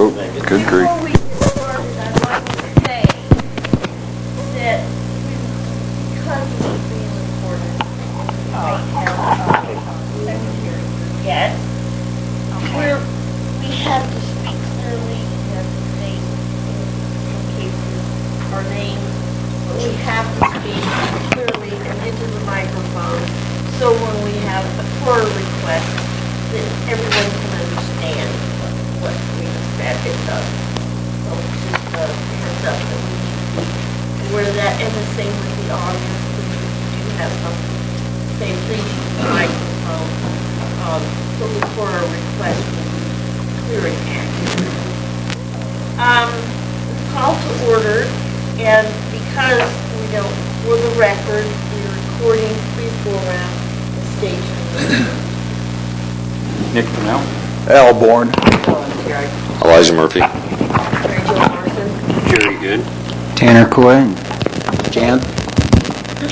Oh, good grief. Before we get started, I'd like to say that because this is being recorded, we might have secretary yet, where we have to speak clearly and say, in some cases, our names, but we have to speak clearly and into the microphone, so when we have a floor request, that everyone can understand what we said it does. So just a heads up that we need to be aware of that, and the same with the audience, if you do have something to say, please use the microphone. So for a request will be clear and accurate. Call to order, and because we don't, for the record, we're recording, please go around and state your name. Nick Purnell. Al Bourne. Elijah Murphy. Mary Jo Larson. Jerry Good. Tanner Coy. Jan.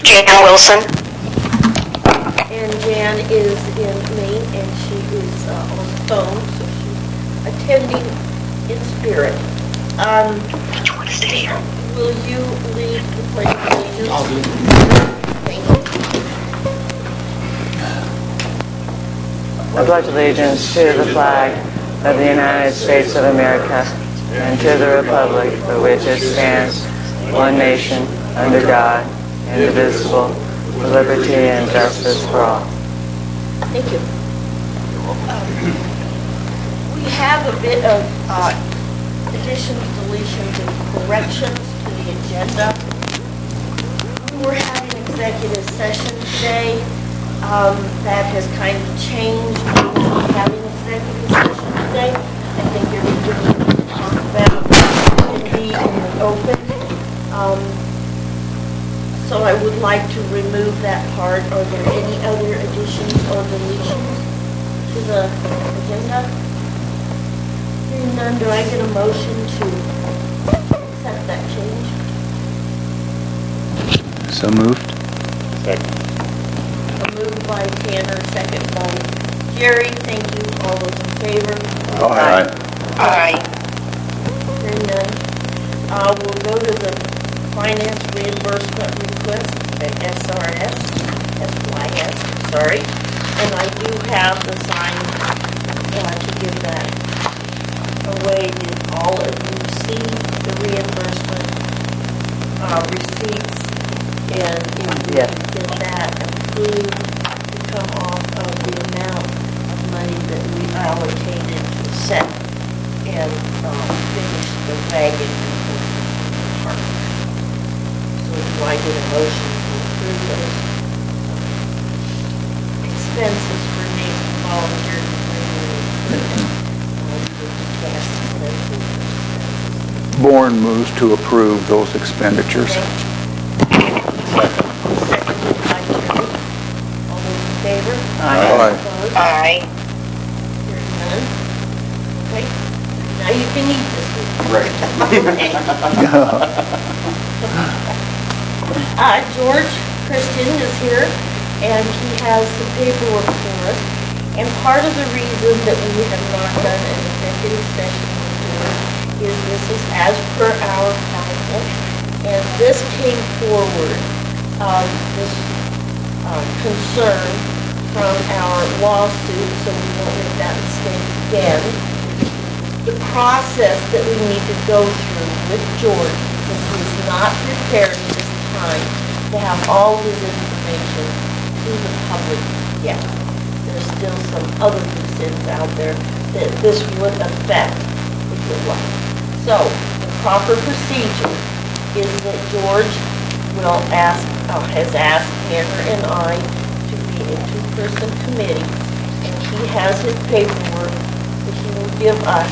Jan Wilson. And Jan is in Maine, and she is on the phone, so she's attending in spirit. Do you want to stay here? Will you lead the pledge of allegiance? I'll do it. Thank you. I pledge allegiance to the flag of the United States of America and to the republic for which it stands, one nation, under God, indivisible, with liberty and justice for all. Thank you. We have a bit of additions, deletions, and corrections to the agenda. We were having executive session today. That has kind of changed. We won't be having executive session today. I think everything we can talk about can be in the open. So I would like to remove that part. Are there any other additions or deletions to the agenda? Hearing none, do I get a motion to accept that change? So moved. Second. A move by Tanner, second by Jerry. Thank you. All those in favor? Aye. Aye. Hearing none. We'll go to the finance reimbursement request at SYS, sorry. And I do have the sign to give that away. Did all of you see the reimbursement receipts? And if you Yes. can get that approved to come off of the amount of money that we allocated to set and finish the wagon part. So do I get a motion to approve those expenses for Nathan volunteer to Bourne moves to approve those expenditures. Seconded by Jerry. All those in favor? Aye. Opposed? Aye. Hearing none. Okay, now you can eat this week. Right. George Christian is here, and he has the paperwork for us. And part of the reason that we have not done an executive session before is this is as per our council, and this came forward, this concern from our lawsuit, so we won't make that mistake again. The process that we need to go through with George, because he is not prepared at this time to have all his information to the public yet. There's still some other loose ends out there that this would affect if it was. So, the proper procedure is that George will ask, has asked Tanner and I to be a two-person committee, and he has his paperwork that he will give us,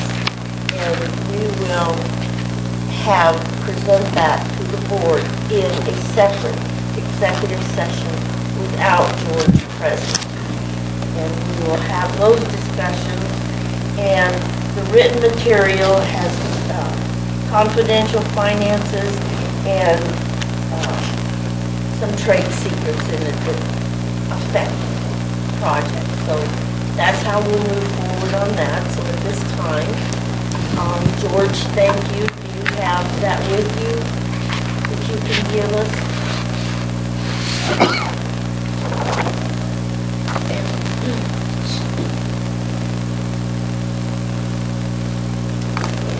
and we will present that to the board in a separate executive session without George present. And we will have those discussions, and the written material has confidential finances and some trade secrets in it that affect the project. So that's how we'll move forward on that. So at this time, George, thank you. Do you have that with you that you can give us?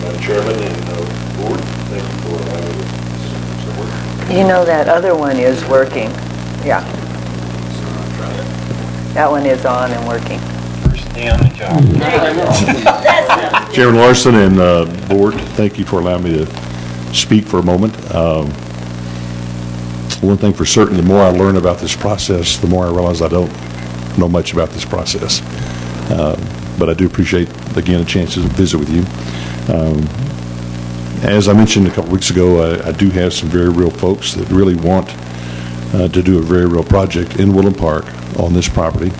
Madam Chairman and Board, thank you for allowing me to work. You know that other one is working. Yeah. That one is on and working. First day on the job. That's Chairman Larson and Board, thank you for allowing me to speak for a moment. One thing for certain, the more I learn about this process, the more I realize I don't know much about this process. But I do appreciate, again, a chance to visit with you. As I mentioned a couple weeks ago, I do have some very real folks that really want to do a very real project in Woodland Park on this property.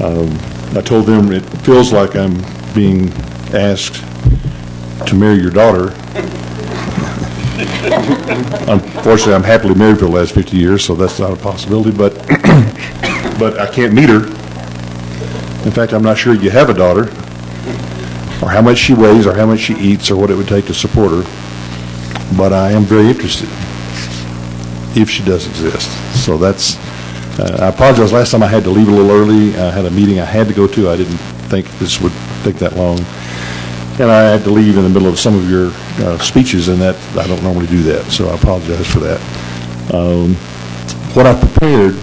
I told them it feels like I'm being asked to marry your daughter. Unfortunately, I'm happily married for the last 50 years, so that's not a possibility, but I can't meet her. In fact, I'm not sure you have a daughter, or how much she weighs, or how much she eats, or what it would take to support her, but I am very interested if she does exist. So that's, I apologize, last time I had to leave a little early. I had a meeting I had to go to. I didn't think this would take that long. And I had to leave in the middle of some of your speeches, and that I don't normally do that, so I apologize for that. What I prepared,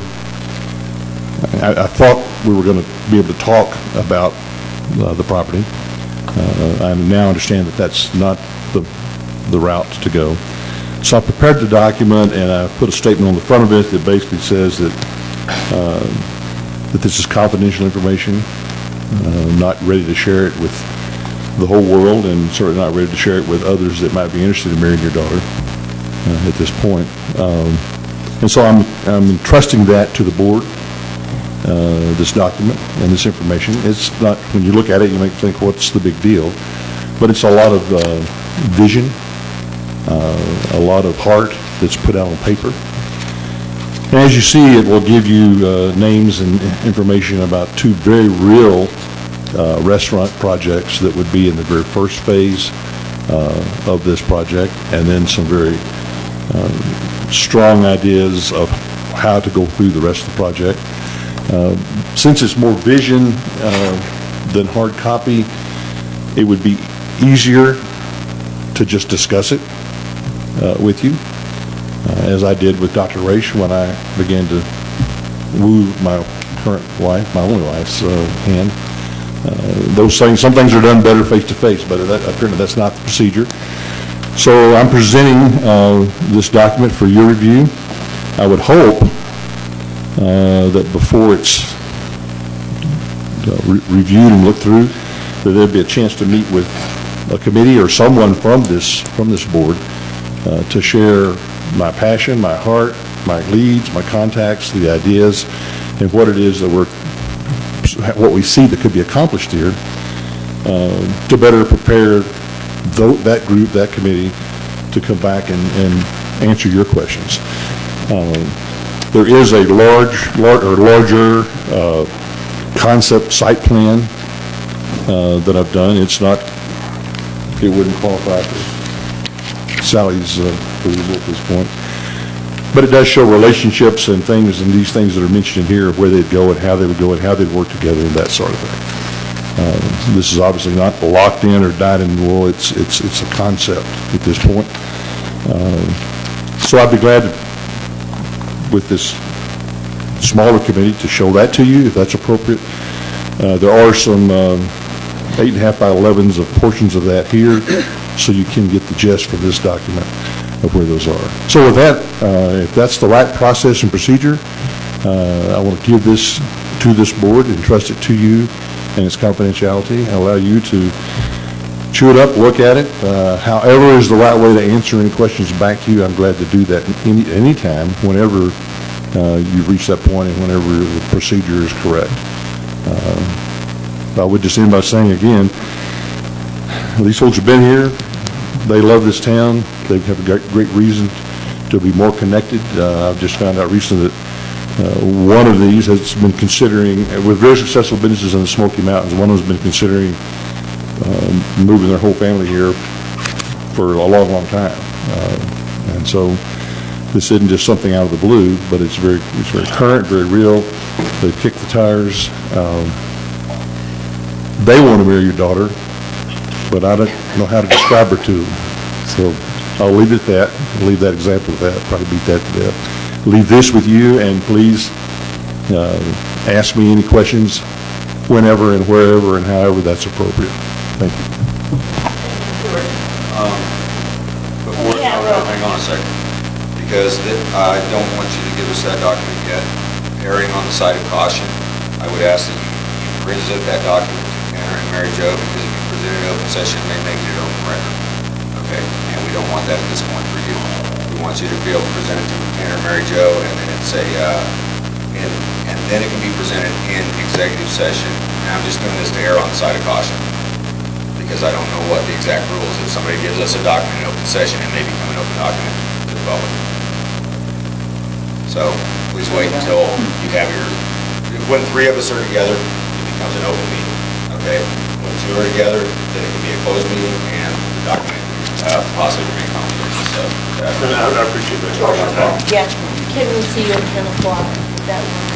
I thought we were going to be able to talk about the property. I now understand that that's not the route to go. So I prepared the document, and I put a statement on the front of it that basically says that this is confidential information, not ready to share it with the whole world, and certainly not ready to share it with others that might be interested in marrying your daughter at this point. And so I'm entrusting that to the board, this document and this information. It's not, when you look at it, you might think, what's the big deal? But it's a lot of vision, a lot of heart that's put out on paper. And as you see, it will give you names and information about two very real restaurant projects that would be in the very first phase of this project, and then some very strong ideas of how to go through the rest of the project. Since it's more vision than hard copy, it would be easier to just discuss it with you, as I did with Dr. Raish when I began to woo my current wife, my only wife's hand. Those things, some things are done better face-to-face, but apparently that's not the procedure. So I'm presenting this document for your review. I would hope that before it's reviewed and looked through, that there'd be a chance to meet with a committee or someone from this board to share my passion, my heart, my leads, my contacts, the ideas, and what it is that what we see that could be accomplished here to better prepare that group, that committee, to come back and answer your questions. There is a larger concept site plan that I've done. It's not, it wouldn't qualify for Sally's approval at this point. But it does show relationships and things, and these things that are mentioned in here, of where they'd go and how they would go and how they'd work together and that sort of thing. This is obviously not locked in or dyed in the wool. It's a concept at this point. So I'd be glad to, with this smaller committee, to show that to you if that's appropriate. There are some 8.5 by 11s of portions of that here, so you can get the gist from this document of where those are. So with that, if that's the right process and procedure, I want to give this to this board and trust it to you and its confidentiality, and allow you to chew it up, look at it. However is the right way to answer any questions back to you, I'm glad to do that any time, whenever you reach that point and whenever the procedure is correct. I would just end by saying again, these folks have been here. They love this town. They have a great reason to be more connected. I've just found out recently that one of these has been considering, with very successful businesses in the Smoky Mountains, one of them has been considering moving their whole family here for a long, long time. And so this isn't just something out of the blue, but it's very current, very real. They've kicked the tires. They want to marry your daughter, but I don't know how to describe her to them. So I'll leave it at that. I'll leave that example of that. Probably beat that to death. Leave this with you, and please ask me any questions whenever and wherever and however that's appropriate. Thank you. Hang on a second, because I don't want you to give us that document yet. Erring on the side of caution, I would ask that you present that document to Tanner and Mary Jo, because if you present it in open session, they make it an open record. Okay, and we don't want that at this point for you. We want you to be able to present it to Tanner and Mary Jo, and then it's and then it can be presented in executive session. And I'm just doing this to err on the side of caution, because I don't know what the exact rules. If somebody gives us a document in open session, it may become an open document to the public. So please wait until you have when 3 of us are together, it becomes an open meeting. Okay? When 2 are together, then it can be a closed meeting, and the document possibly remain confidential. So I appreciate that. Yeah, can we see you at 10 o'clock? That would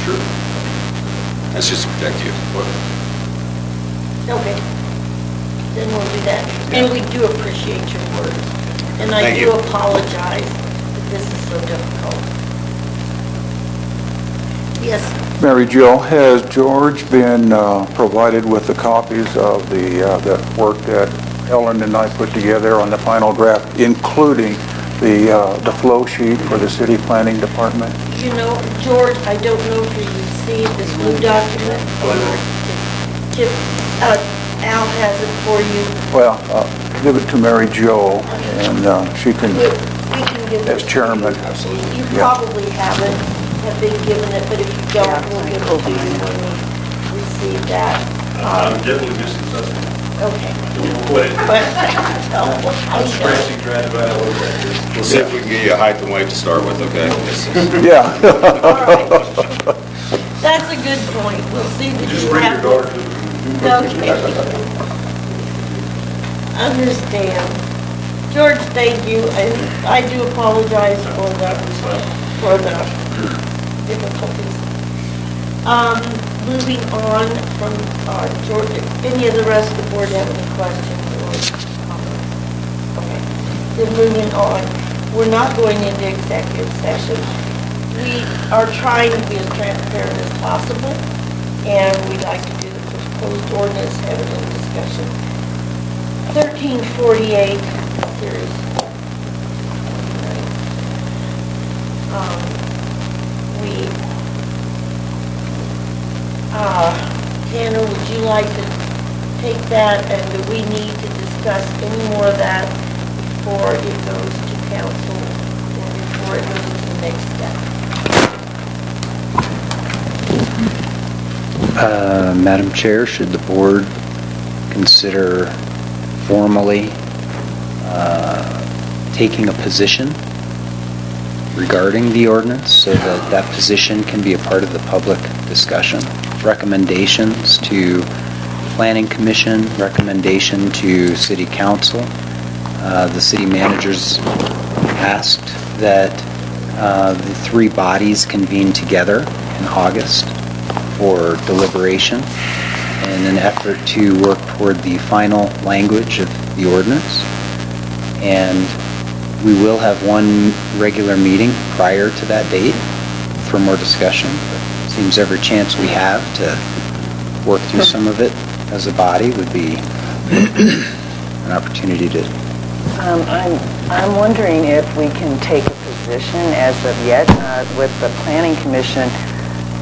Sure. That's just to protect you. Okay, then we'll do that. And we do appreciate your words. And I Thank do you. apologize that this is so difficult. Yes, Mary Jo, has George been provided with the copies of the work that Ellen and I put together on the final draft, including the flow sheet for the city planning department? you know, George, I don't know if you received this blue document or if Al has it for you. Well, give it to Mary Jo, and she can, We can give it as to chairman. Absolutely. You Yeah. probably have been given it, but if you don't, we'll give it to you when we receive that. I'm definitely missing something. Okay. Quit it. But, I'm scratching, trying to find out what that is. We'll see if we can get you a height and weight to start with, okay? Yeah. all right. That's a good point. We'll see that Just you bring your have. daughter to the Okay. Understand. George, thank you. And I do apologize for the difficulties. Moving on from George, any of the rest of the board have any questions or comments? Okay. Then moving on, we're not going into executive session. We are trying to be as transparent as possible, and we'd like to do the proposed ordinance evidence discussion. 1348 series. Tanner, would you like to take that, and do we need to discuss any more of that before it goes to council, or before it goes to the next step? Madam Chair, should the board consider formally taking a position regarding the ordinance so that that position can be a part of the public discussion? Recommendations to Planning Commission, recommendation to City Council. The city managers asked that the 3 bodies convene together in August for deliberation in an effort to work toward the final language of the ordinance. And we will have one regular meeting prior to that date for more discussion. Seems every chance we have to work through some of it as a body would be an opportunity to... I'm wondering if we can take a position as of yet with the Planning Commission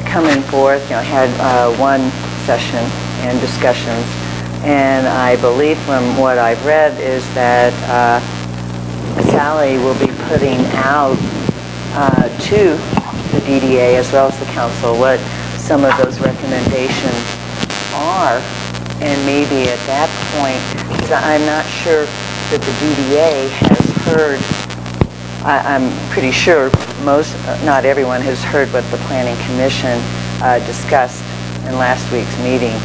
coming forth, had one session and discussions, and I believe from what I've read is that Sally will be putting out to the DDA as well as the council what some of those recommendations are, and maybe at that point, because I'm not sure that the DDA has heard, I'm pretty sure not everyone has heard what the Planning Commission discussed in last week's meeting,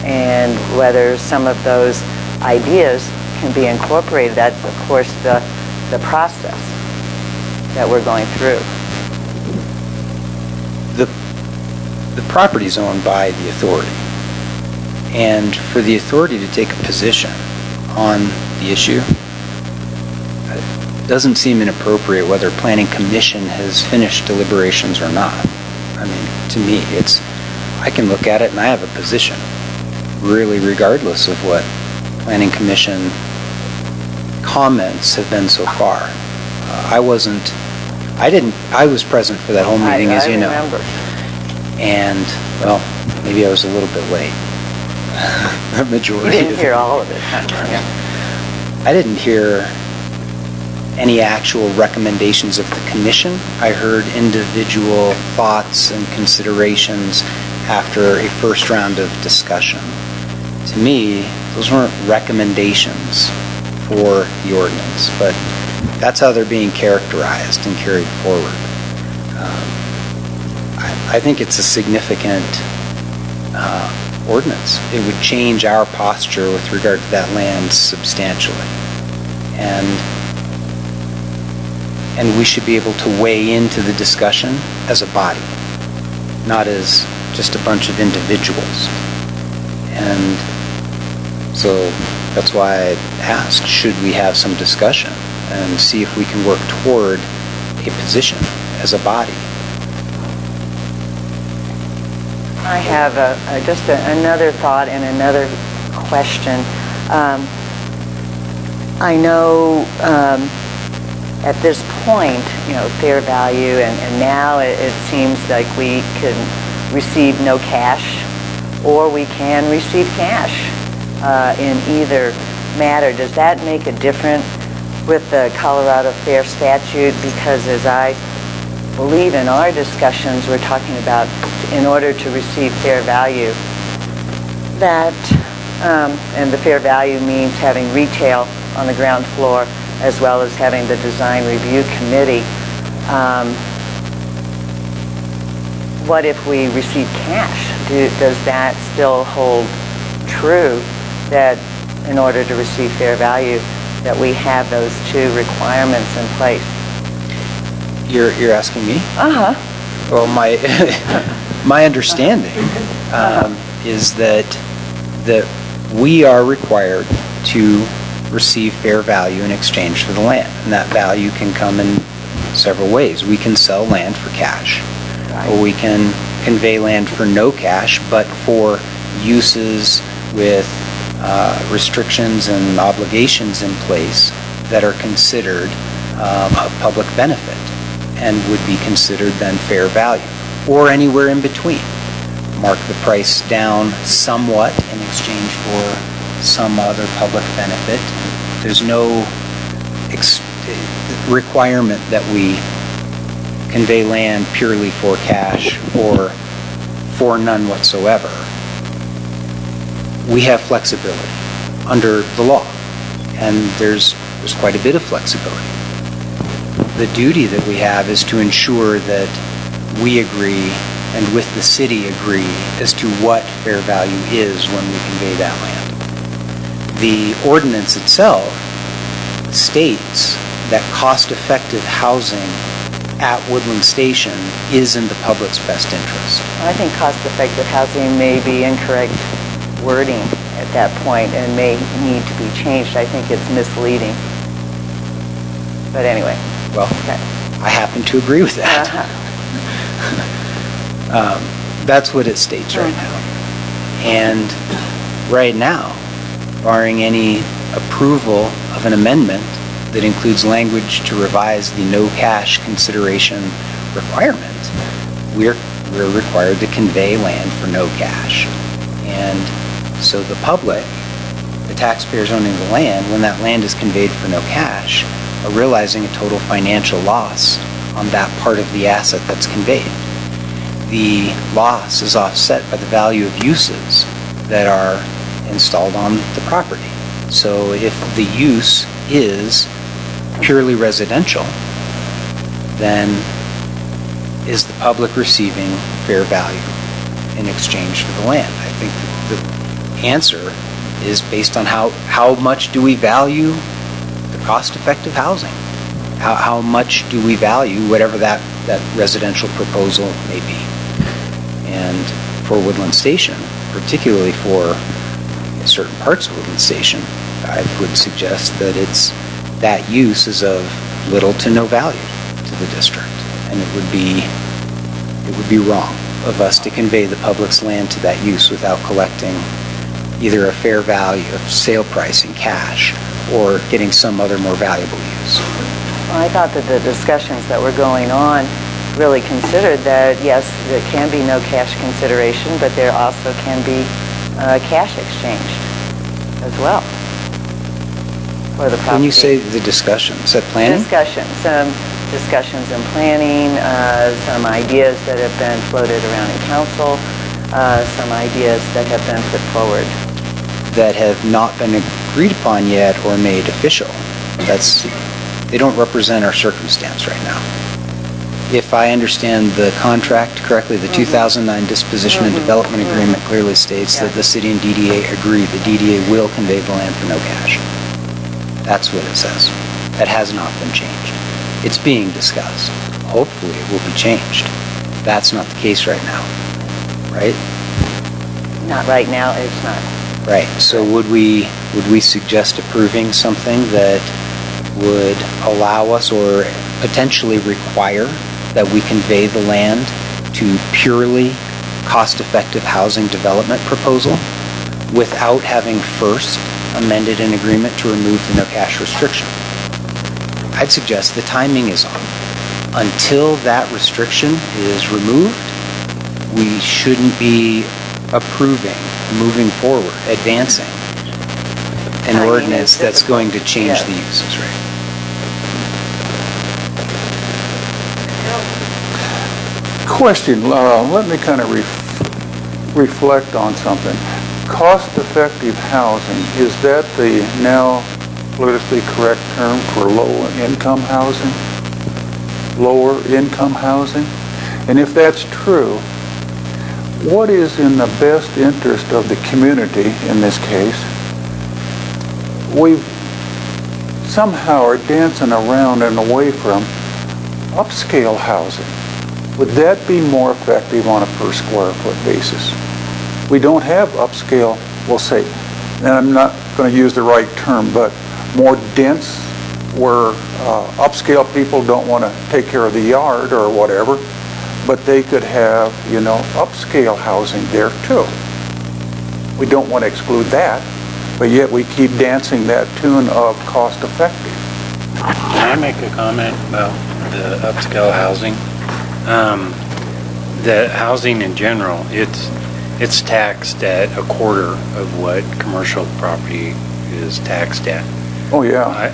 and whether some of those ideas can be incorporated. That's, of course, the process that we're going through. The property is owned by the authority, and for the authority to take a position on the issue, it doesn't seem inappropriate whether Planning Commission has finished deliberations or not. I mean, to me, I can look at it and I have a position, really regardless of what Planning Commission comments have been so far. I was present for that whole meeting, as you know. I remember. And, well, maybe I was a little bit late. The majority. You didn't hear all of it. I didn't hear any actual recommendations of the commission. I heard individual thoughts and considerations after a first round of discussion. To me, those weren't recommendations for the ordinance, but that's how they're being characterized and carried forward. I think it's a significant ordinance. It would change our posture with regard to that land substantially. And we should be able to weigh into the discussion as a body, not as just a bunch of individuals. And so that's why I asked, should we have some discussion and see if we can work toward a position as a body? I have just another thought and another question. I know at this point, fair value, and now it seems like we can receive no cash, or we can receive cash in either matter. Does that make a difference with the Colorado Fair statute? Because as I believe in our discussions, we're talking about, in order to receive fair value, that, and the fair value means having retail on the ground floor as well as having the design review committee. What if we receive cash? Does that still hold true, that in order to receive fair value, that we have those two requirements in place? You're asking me? Uh-huh. Well, my understanding is that we are required to receive fair value in exchange for the land, and that value can come in several ways. We can sell land for cash, or we can convey land for no cash, but for uses with restrictions and obligations in place that are considered of public benefit and would be considered then fair value, or anywhere in between. Mark the price down somewhat in exchange for some other public benefit. There's no requirement that we convey land purely for cash or for none whatsoever. We have flexibility under the law, and there's quite a bit of flexibility. The duty that we have is to ensure that we agree and with the city agree as to what fair value is when we convey that land. The ordinance itself states that cost-effective housing at Woodland Station is in the public's best interest. I think cost-effective housing may be incorrect wording at that point and may need to be changed. I think it's misleading. But anyway. Well, okay. I happen to agree with that. That's what it states right now. And right now, barring any approval of an amendment that includes language to revise the no cash consideration requirement, we're required to convey land for no cash. And so the public, the taxpayers owning the land, when that land is conveyed for no cash, are realizing a total financial loss on that part of the asset that's conveyed. The loss is offset by the value of uses that are installed on the property. So if the use is purely residential, then is the public receiving fair value in exchange for the land? I think answer is based on how much do we value the cost-effective housing? How much do we value whatever that residential proposal may be? And for Woodland Station, particularly for certain parts of Woodland Station, I would suggest that that use is of little to no value to the district, and it would be wrong of us to convey the public's land to that use without collecting either a fair value of sale price in cash or getting some other more valuable use. Well, I thought that the discussions that were going on really considered that, yes, there can be no cash consideration, but there also can be cash exchanged as well for the property. When you say the discussions, is that planning? Discussions in planning, some ideas that have been floated around in council, some ideas that have been put forward. That have not been agreed upon yet or made official. They don't represent our circumstance right now. If I understand the contract correctly, the 2009 Disposition and Development Agreement clearly states that the city and DDA agree the DDA will convey the land for no cash. That's what it says. That has not been changed. It's being discussed. Hopefully it will be changed. That's not the case right now, right? Not right now, it's not. Right. So would we suggest approving something that would allow us or potentially require that we convey the land to purely cost-effective housing development proposal without having first amended an agreement to remove the no cash restriction? I'd suggest the timing is on. Until that restriction is removed, we shouldn't be approving, moving forward, advancing an ordinance that's going to change the uses, right? Question, let me kind of reflect on something. Cost-effective housing, is that the now politically correct term for low-income housing? Lower-income housing? And if that's true, what is in the best interest of the community in this case? We somehow are dancing around and away from upscale housing. Would that be more effective on a per square foot basis? We don't have upscale, we'll say, and I'm not going to use the right term, but more dense, where upscale people don't want to take care of the yard or whatever, but they could have, upscale housing there too. We don't want to exclude that, but yet we keep dancing that tune of cost effective. Can I make a comment about the upscale housing? The housing in general, it's taxed at a quarter of what commercial property is taxed at. Oh yeah.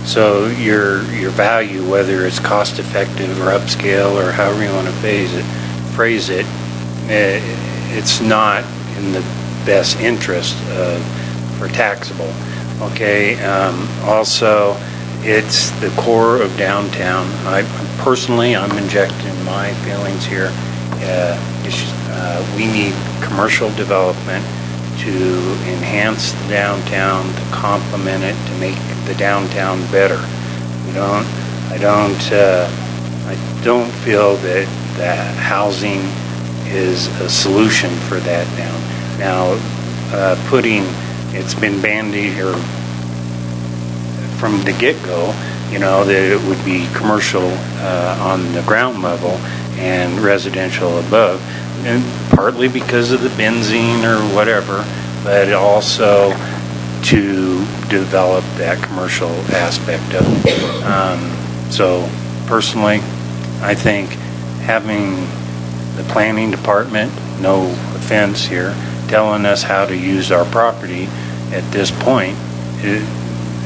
So your value, whether it's cost effective or upscale or however you want to phrase it, it's not in the best interest for taxable. Okay. Also, it's the core of downtown. I'm injecting my feelings here. We need commercial development to enhance the downtown, to complement it, to make the downtown better. I don't feel that housing is a solution for that now. It's been bandied here from the get-go, that it would be commercial on the ground level and residential above, and partly because of the benzene or whatever, but also to develop that commercial aspect of it. So personally, I think having the planning department, no offense here, telling us how to use our property at this point,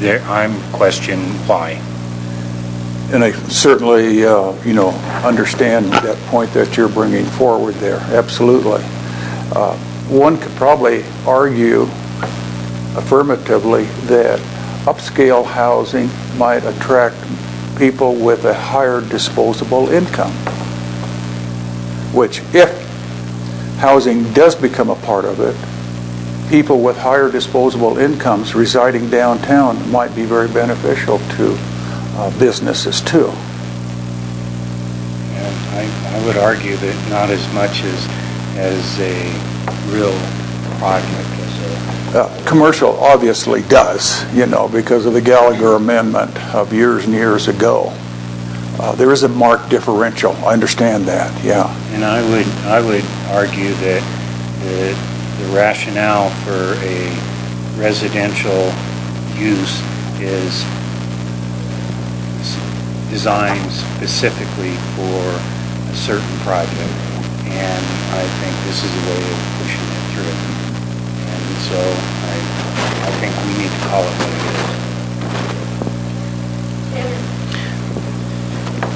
I'm questioning why. And I certainly, understand that point that you're bringing forward there. Absolutely. One could probably argue affirmatively that upscale housing might attract people with a higher disposable income, which, if housing does become a part of it, people with higher disposable incomes residing downtown might be very beneficial to businesses too. And I would argue that not as much as a real project as a... Commercial obviously does, because of the Gallagher Amendment of years and years ago. There is a marked differential. I understand that, yeah. And I would argue that the rationale for a residential use is designed specifically for a certain project, and I think this is a way of pushing it through. And so I think we need to call it what it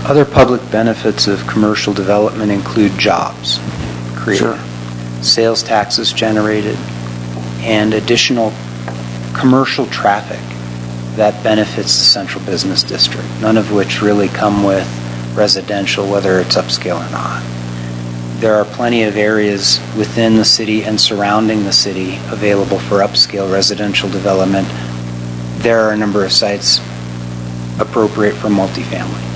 is. Other public benefits of commercial development include jobs created, Sure. sales taxes generated, and additional commercial traffic that benefits the central business district, none of which really come with residential, whether it's upscale or not. There are plenty of areas within the city and surrounding the city available for upscale residential development. There are a number of sites appropriate for multifamily.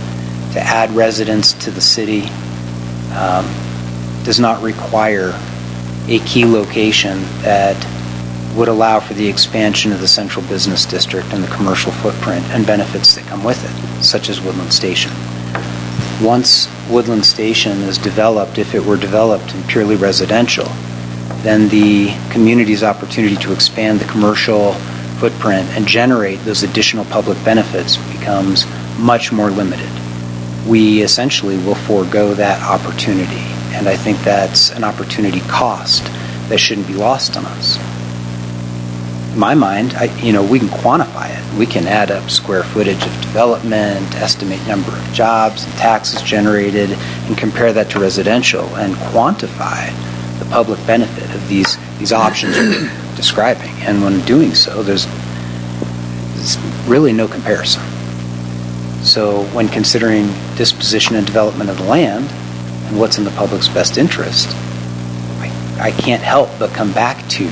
To add residents to the city does not require a key location that would allow for the expansion of the central business district and the commercial footprint and benefits that come with it, such as Woodland Station. Once Woodland Station is developed, if it were developed in purely residential, then the community's opportunity to expand the commercial footprint and generate those additional public benefits becomes much more limited. We essentially will forego that opportunity, and I think that's an opportunity cost that shouldn't be lost on us. In my mind, we can quantify it. We can add up square footage of development, estimate number of jobs and taxes generated, and compare that to residential and quantify the public benefit of these options we're describing. And when doing so, there's really no comparison. So when considering disposition and development of the land and what's in the public's best interest, I can't help but come back to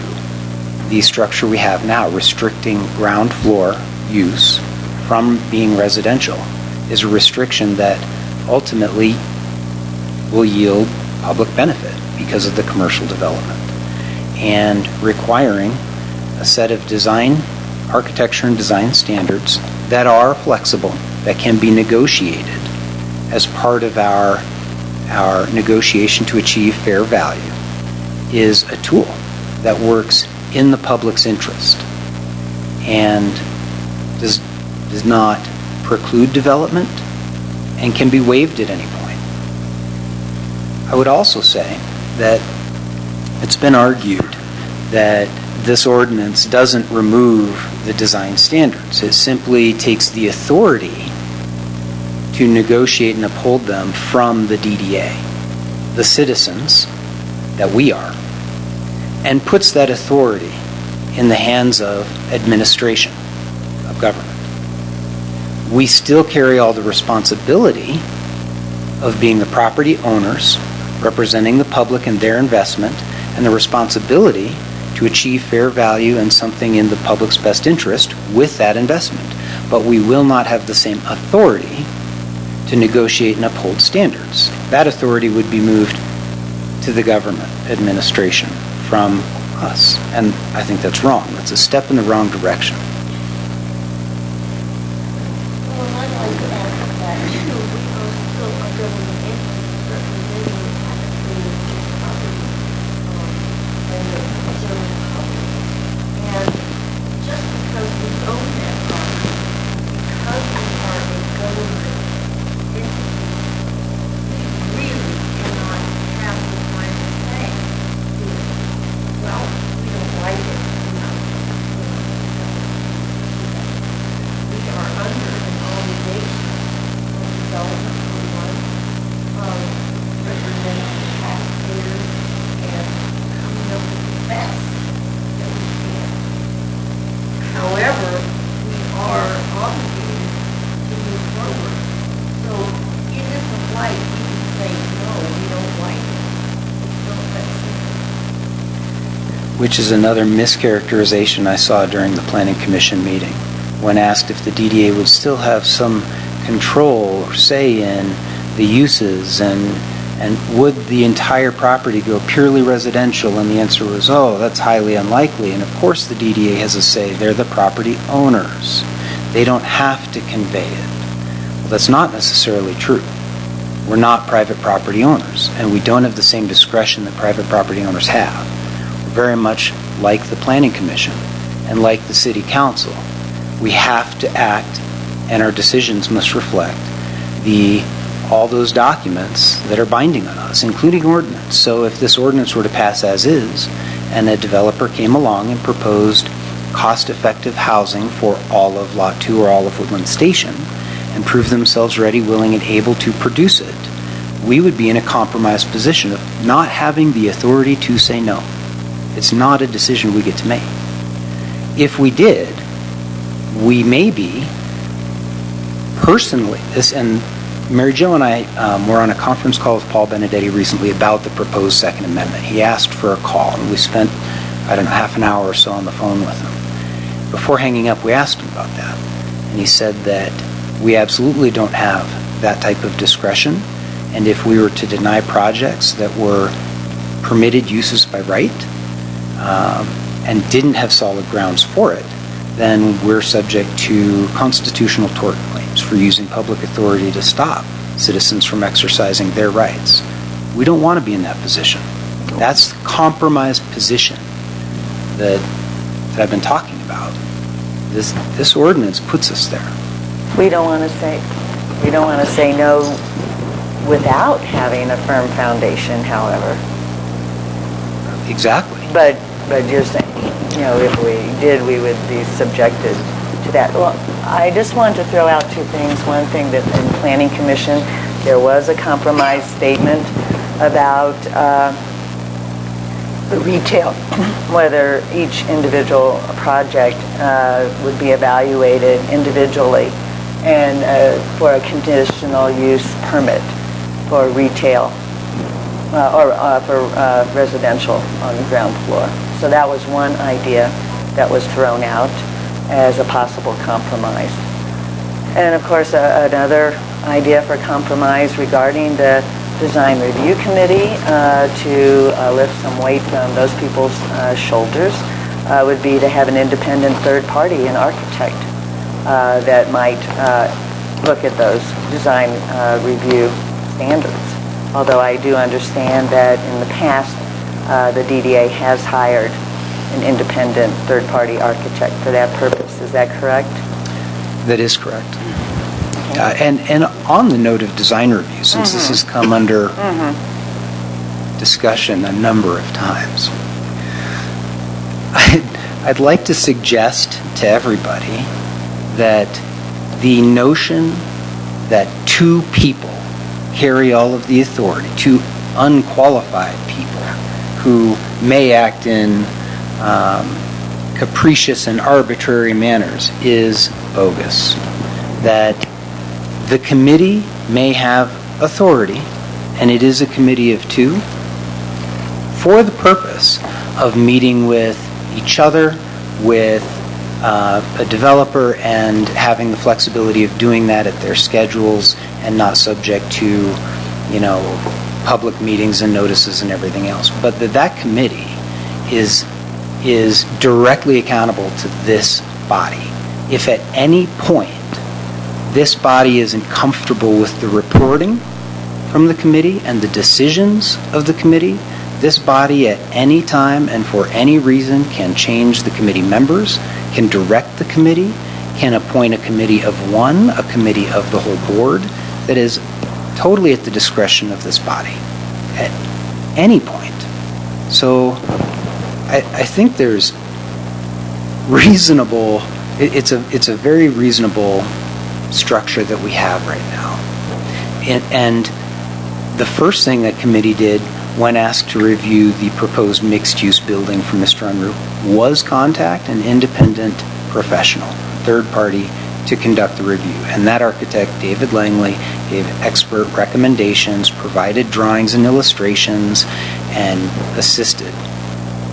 the structure we have now, restricting ground floor use from being residential, is a restriction that ultimately will yield public benefit because of the commercial development, and requiring a set of design, architecture and design standards that are flexible, that can be negotiated as part of our negotiation to achieve fair value, is a tool that works in the public's interest and does not preclude development and can be waived at any point. I would also say that it's been argued that this ordinance doesn't remove the design standards. It simply takes the authority to negotiate and uphold them from the DDA, the citizens that we are, and puts that authority in the hands of administration, of government. We still carry all the responsibility of being the property owners, representing the public and their investment, and the responsibility to achieve fair value and something in the public's best interest with that investment. But we will not have the same authority to negotiate and uphold standards. That authority would be moved to the government administration from us. And I think that's wrong. That's a step in the wrong direction. Well, I'd like to add to that, too. We are still a government entity representing actually property and the conservative public. And just because we own that property, because we are a government entity, we really cannot have the kind of thing. Well, we don't like it. which is another mischaracterization I saw during the Planning Commission meeting. When asked if the DDA would still have some control or say in the uses and would the entire property go purely residential, and the answer was, oh, that's highly unlikely. And of course the DDA has a say. They're the property owners. They don't have to convey it. Well, that's not necessarily true. We're not private property owners, and we don't have the same discretion that private property owners have. We're very much like the Planning Commission and like the City Council. We have to act, and our decisions must reflect all those documents that are binding on us, including ordinance. So if this ordinance were to pass as is, and a developer came along and proposed cost-effective housing for all of Lot 2 or all of Woodland Station, and proved themselves ready, willing, and able to produce it, we would be in a compromised position of not having the authority to say no. It's not a decision we get to make. If we did, we may be personally, and Mary Jo and I were on a conference call with Paul Benedetti recently about the proposed Second Amendment. He asked for a call, and we spent, half an hour or so on the phone with him. Before hanging up, we asked him about that, and he said that we absolutely don't have that type of discretion, and if we were to deny projects that were permitted uses by right and didn't have solid grounds for it, then we're subject to constitutional tort claims for using public authority to stop citizens from exercising their rights. We don't want to be in that position. That's the compromised position that I've been talking about. This ordinance puts us there. We don't want to say no without having a firm foundation, however. Exactly. But you're saying, if we did, we would be subjected to that. Well, I just want to throw out two things. One thing, that in Planning Commission, there was a compromise statement about the retail, whether each individual project would be evaluated individually, and for a conditional use permit for retail or for residential on the ground floor. So that was one idea that was thrown out as a possible compromise. And of course, another idea for compromise regarding the Design Review Committee to lift some weight from those people's shoulders would be to have an independent third party, an architect, that might look at those design review standards. Although I do understand that in the past, the DDA has hired an independent third-party architect for that purpose. Is that correct? That is correct. And on the note of design review, since this has come under discussion a number of times, I'd like to suggest to everybody that the notion that two people carry all of the authority, two unqualified people who may act in capricious and arbitrary manners, is bogus. That the committee may have authority, and it is a committee of two, for the purpose of meeting with each other, with a developer, and having the flexibility of doing that at their schedules and not subject to, public meetings and notices and everything else. But that committee is directly accountable to this body. If at any point this body isn't comfortable with the reporting from the committee and the decisions of the committee, this body at any time and for any reason can change the committee members, can direct the committee, can appoint a committee of one, a committee of the whole board, that is totally at the discretion of this body at any point. So I think there's reasonable, it's a very reasonable structure that we have right now. And the first thing that committee did when asked to review the proposed mixed-use building for Mr. Unruh was contact an independent professional, third party, to conduct the review. And that architect, David Langley, gave expert recommendations, provided drawings and illustrations, and assisted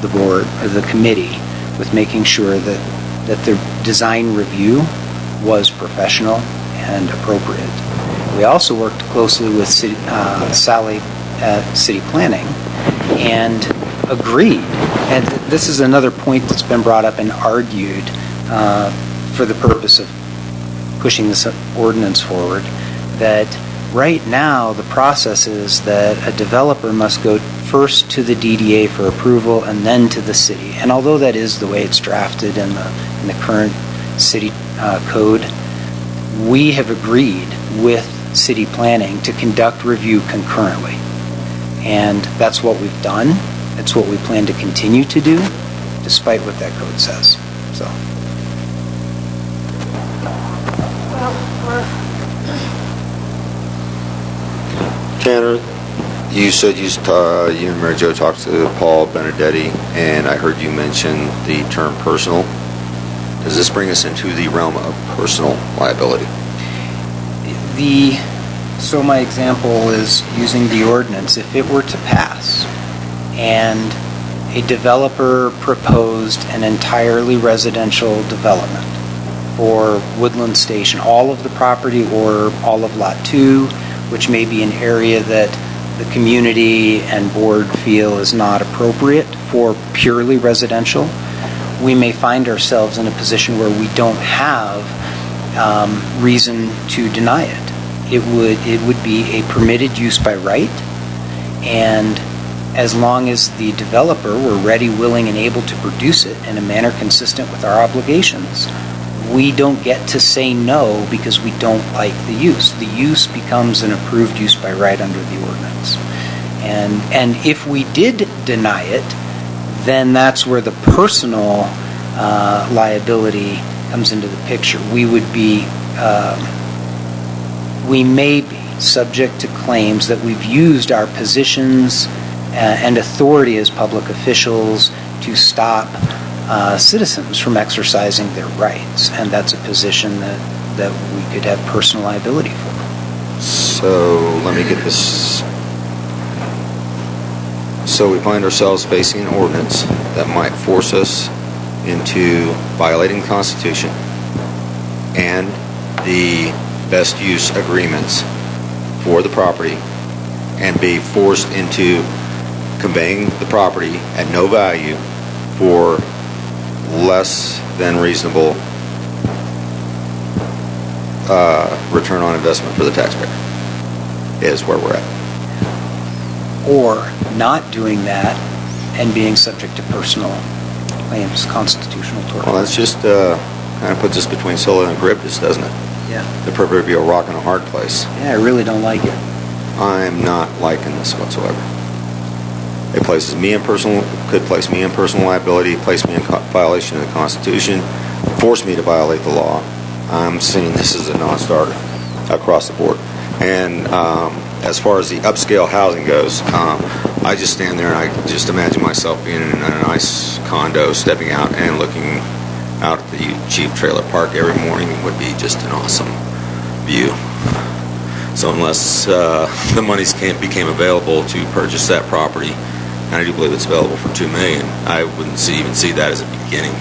the board, or the committee, with making sure that the design review was professional and appropriate. We also worked closely with Sally at City Planning and agreed, and this is another point that's been brought up and argued for the purpose of pushing this ordinance forward, that right now the process is that a developer must go first to the DDA for approval and then to the city. And although that is the way it's drafted in the current city code, we have agreed with city planning to conduct review concurrently. And that's what we've done. It's what we plan to continue to do, despite what that code says. So. Tanner, you said you and Mary Jo talked to Paul Benedetti, and I heard you mention the term personal. Does this bring us into the realm of personal liability? So my example is using the ordinance. If it were to pass and a developer proposed an entirely residential development for Woodland Station, all of the property or all of Lot 2, which may be an area that the community and board feel is not appropriate for purely residential, we may find ourselves in a position where we don't have reason to deny it. It would be a permitted use by right, and as long as the developer were ready, willing, and able to produce it in a manner consistent with our obligations, we don't get to say no because we don't like the use. The use becomes an approved use by right under the ordinance. And if we did deny it, then that's where the personal liability comes into the picture. We may be subject to claims that we've used our positions and authority as public officials to stop citizens from exercising their rights, and that's a position that we could have personal liability for. So let me get this. So we find ourselves facing an ordinance that might force us into violating the Constitution and the best use agreements for the property, and be forced into conveying the property at no value for less than reasonable return on investment for the taxpayer is where we're at. Or not doing that and being subject to personal claims, constitutional tort. Well, that's just kind of puts us between Scylla and Charybdis, doesn't it? Yeah. The proverbial rock and a hard place. Yeah, I really don't like it. I'm not liking this whatsoever. It could place me in personal liability, place me in violation of the Constitution, force me to violate the law. I'm seeing this as a non-starter across the board. And as far as the upscale housing goes, I just stand there and I just imagine myself being in a nice condo, stepping out and looking out at the Jeep Trailer Park every morning would be just an awesome view. So unless the monies became available to purchase that property, and I do believe it's available for $2 million, I wouldn't even see that as a beginning.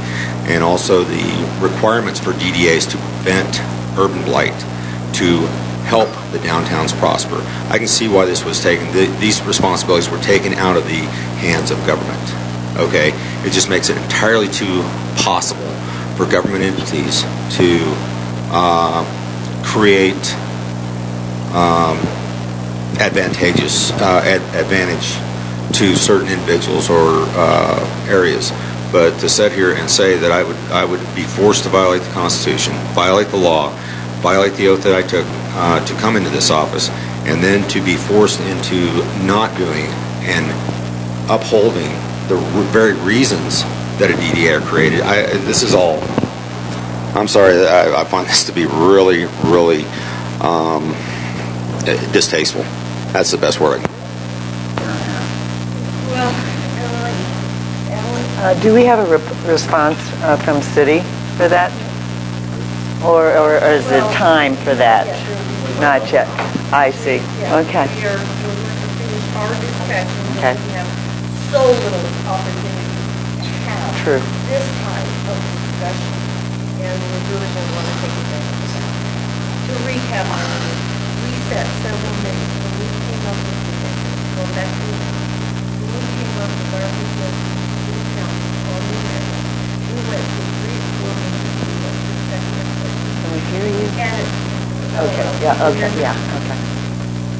And also the requirements for DDAs to prevent urban blight, to help the downtowns prosper. I can see why this was taken. These responsibilities were taken out of the hands of government. Okay, it just makes it entirely too possible for government entities to create advantage to certain individuals or areas. But to sit here and say that I would be forced to violate the Constitution, violate the law, violate the oath that I took to come into this office, and then to be forced into not doing and upholding the very reasons that a DDA are created. This is all, I'm sorry, I find this to be really, really distasteful. That's the best word I can. Well, Alan? Do we have a response from city for that? Or is it time for that? Not yet. I see. Okay. We're finished our discussion. Okay. We have so little opportunity to True. this type of discussion, and we really don't want to take advantage of that. To recap, we set several meetings when we came up with the going back to when we came up with our proposal to the council on the amendment. We went to 3 or 4 meetings, we went to executive session. Can we hear you? And Okay, yeah, okay, yeah, okay.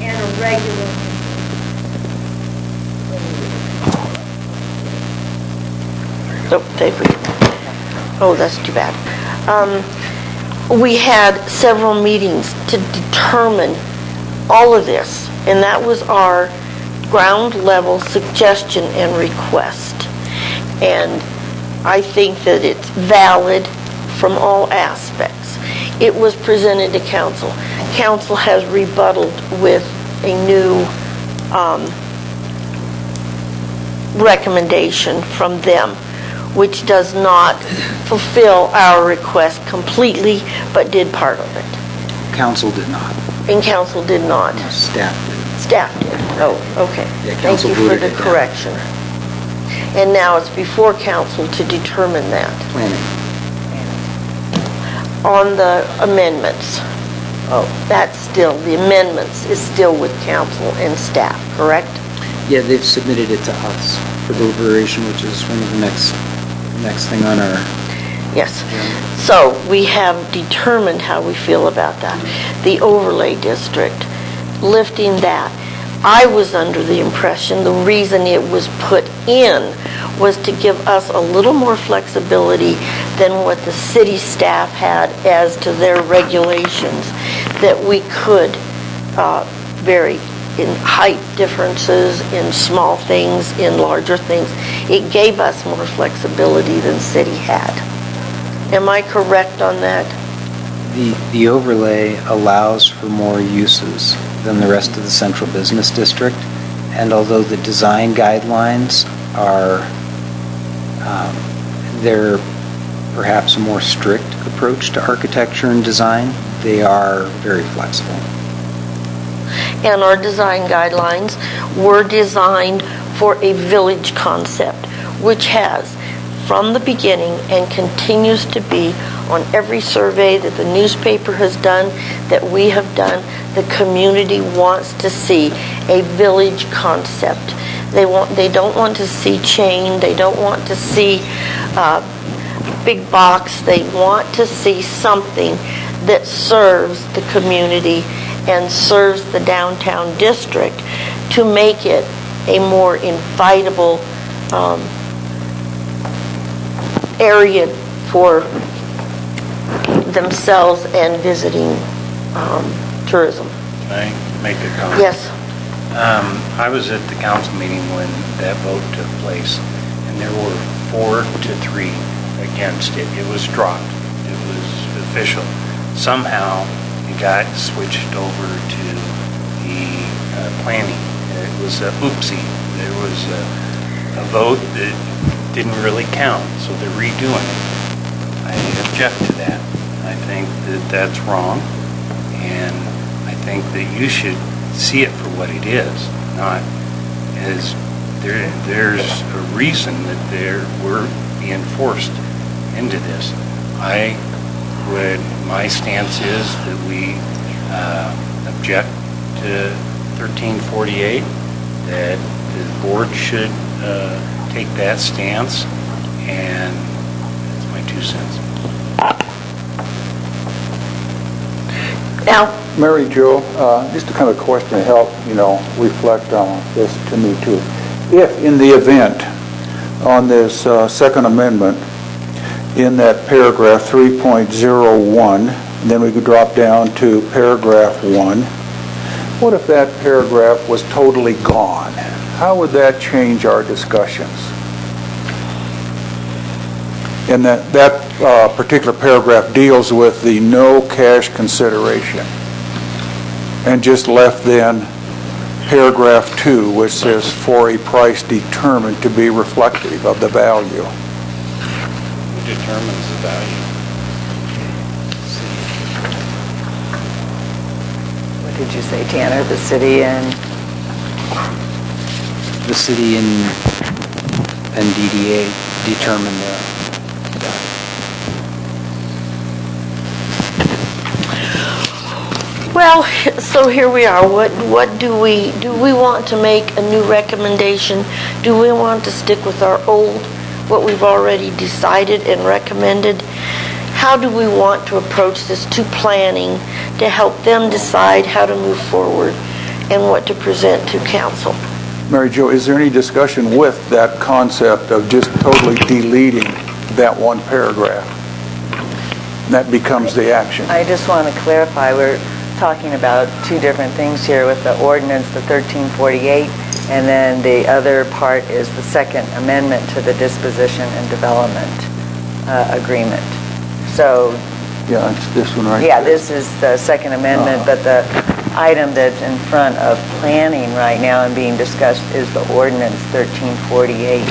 and a regular meeting. Oh, that's too bad. We had several meetings to determine all of this, and that was our ground level suggestion and request. And I think that it's valid from all aspects. It was presented to council. Council has rebutted with a new recommendation from them, which does not fulfill our request completely, but did part of it. Council did not. And council did not. Staff did. Staff did. Oh, okay. Yeah, Thank council you for voted the it down. correction. And now it's before council to determine that. Planning. On the amendments, that's still, the amendments is still with council and staff, correct? Yeah, they've submitted it to us for deliberation, which is one of the next thing on our... Yes. So we have determined how we feel about that. The overlay district, lifting that. I was under the impression the reason it was put in was to give us a little more flexibility than what the city staff had as to their regulations, that we could vary in height differences, in small things, in larger things. It gave us more flexibility than city had. Am I correct on that? The overlay allows for more uses than the rest of the central business district, and although the design guidelines are, they're perhaps a more strict approach to architecture and design, they are very flexible. And our design guidelines were designed for a village concept, which has, from the beginning and continues to be on every survey that the newspaper has done, that we have done, the community wants to see a village concept. They don't want to see chain, they don't want to see big box, they want to see something that serves the community and serves the downtown district to make it a more invitable area for themselves and visiting tourism. Can I make a comment? Yes. I was at the council meeting when that vote took place, and there were 4 to 3 against it. It was dropped. It was official. Somehow, it got switched over to the planning. It was a oopsie. There was a vote that didn't really count, so they're redoing it. I object to that. I think that that's wrong, and I think that you should see it for what it is, not as there's a reason that we're being forced into this. My stance is that we object to 1348, that the board should take that stance, and that's my 2 cents. Now, Mary Jo, just a kind of question to help, reflect on this to me too. If in the event on this Second Amendment, in that paragraph 3.01, then we could drop down to paragraph 1, what if that paragraph was totally gone? How would that change our discussions? And that particular paragraph deals with the no cash consideration, and just left then paragraph 2, which says for a price determined to be reflective of the value. Who determines the value? What did you say, Tanner? The city and... The city and DDA determine the... Well, so here we are. What do we want to make a new recommendation? Do we want to stick with our old, what we've already decided and recommended? How do we want to approach this to planning to help them decide how to move forward and what to present to council? Mary Jo, is there any discussion with that concept of just totally deleting that one paragraph? And that becomes the action. I just want to clarify, we're talking about two different things here with the ordinance, the 1348, and then the other part is the second amendment to the disposition and development agreement. So, Yeah, it's this one right yeah, there. this is the second amendment, but the item that's in front of planning right now and being discussed is the ordinance 1348.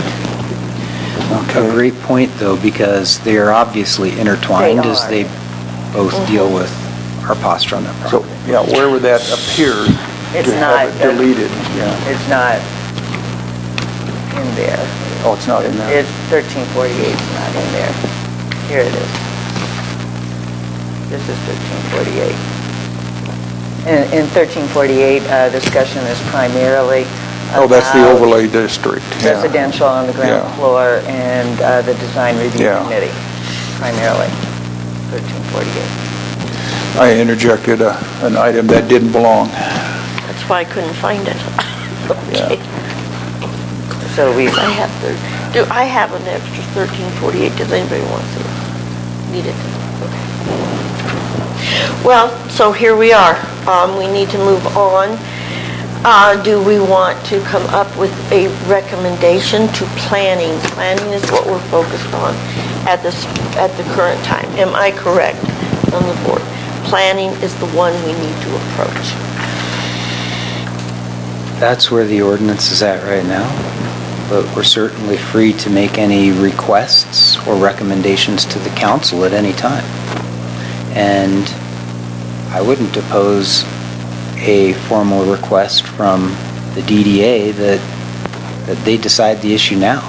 A great point, though, because they are obviously intertwined as they both deal with our posture on that So, property. yeah, wherever that appears, It's to have it not- deleted. Yeah. It's not in there. Oh, it's not in there. It's 1348, it's not in there. Here it is. This is 1348. In 1348, discussion is primarily Oh, that's the about overlay district. Yeah. residential on the ground Yeah. floor and the design review Yeah. committee, primarily. 1348. I interjected an item that didn't belong. That's why I couldn't find it. Okay. So we, I have an extra 1348. Does anybody want to need it? Okay. Well, so here we are. We need to move on. Do we want to come up with a recommendation to planning? Planning is what we're focused on at the current time. Am I correct on the board? Planning is the one we need to approach. That's where the ordinance is at right now, but we're certainly free to make any requests or recommendations to the council at any time. And I wouldn't oppose a formal request from the DDA that they decide the issue now.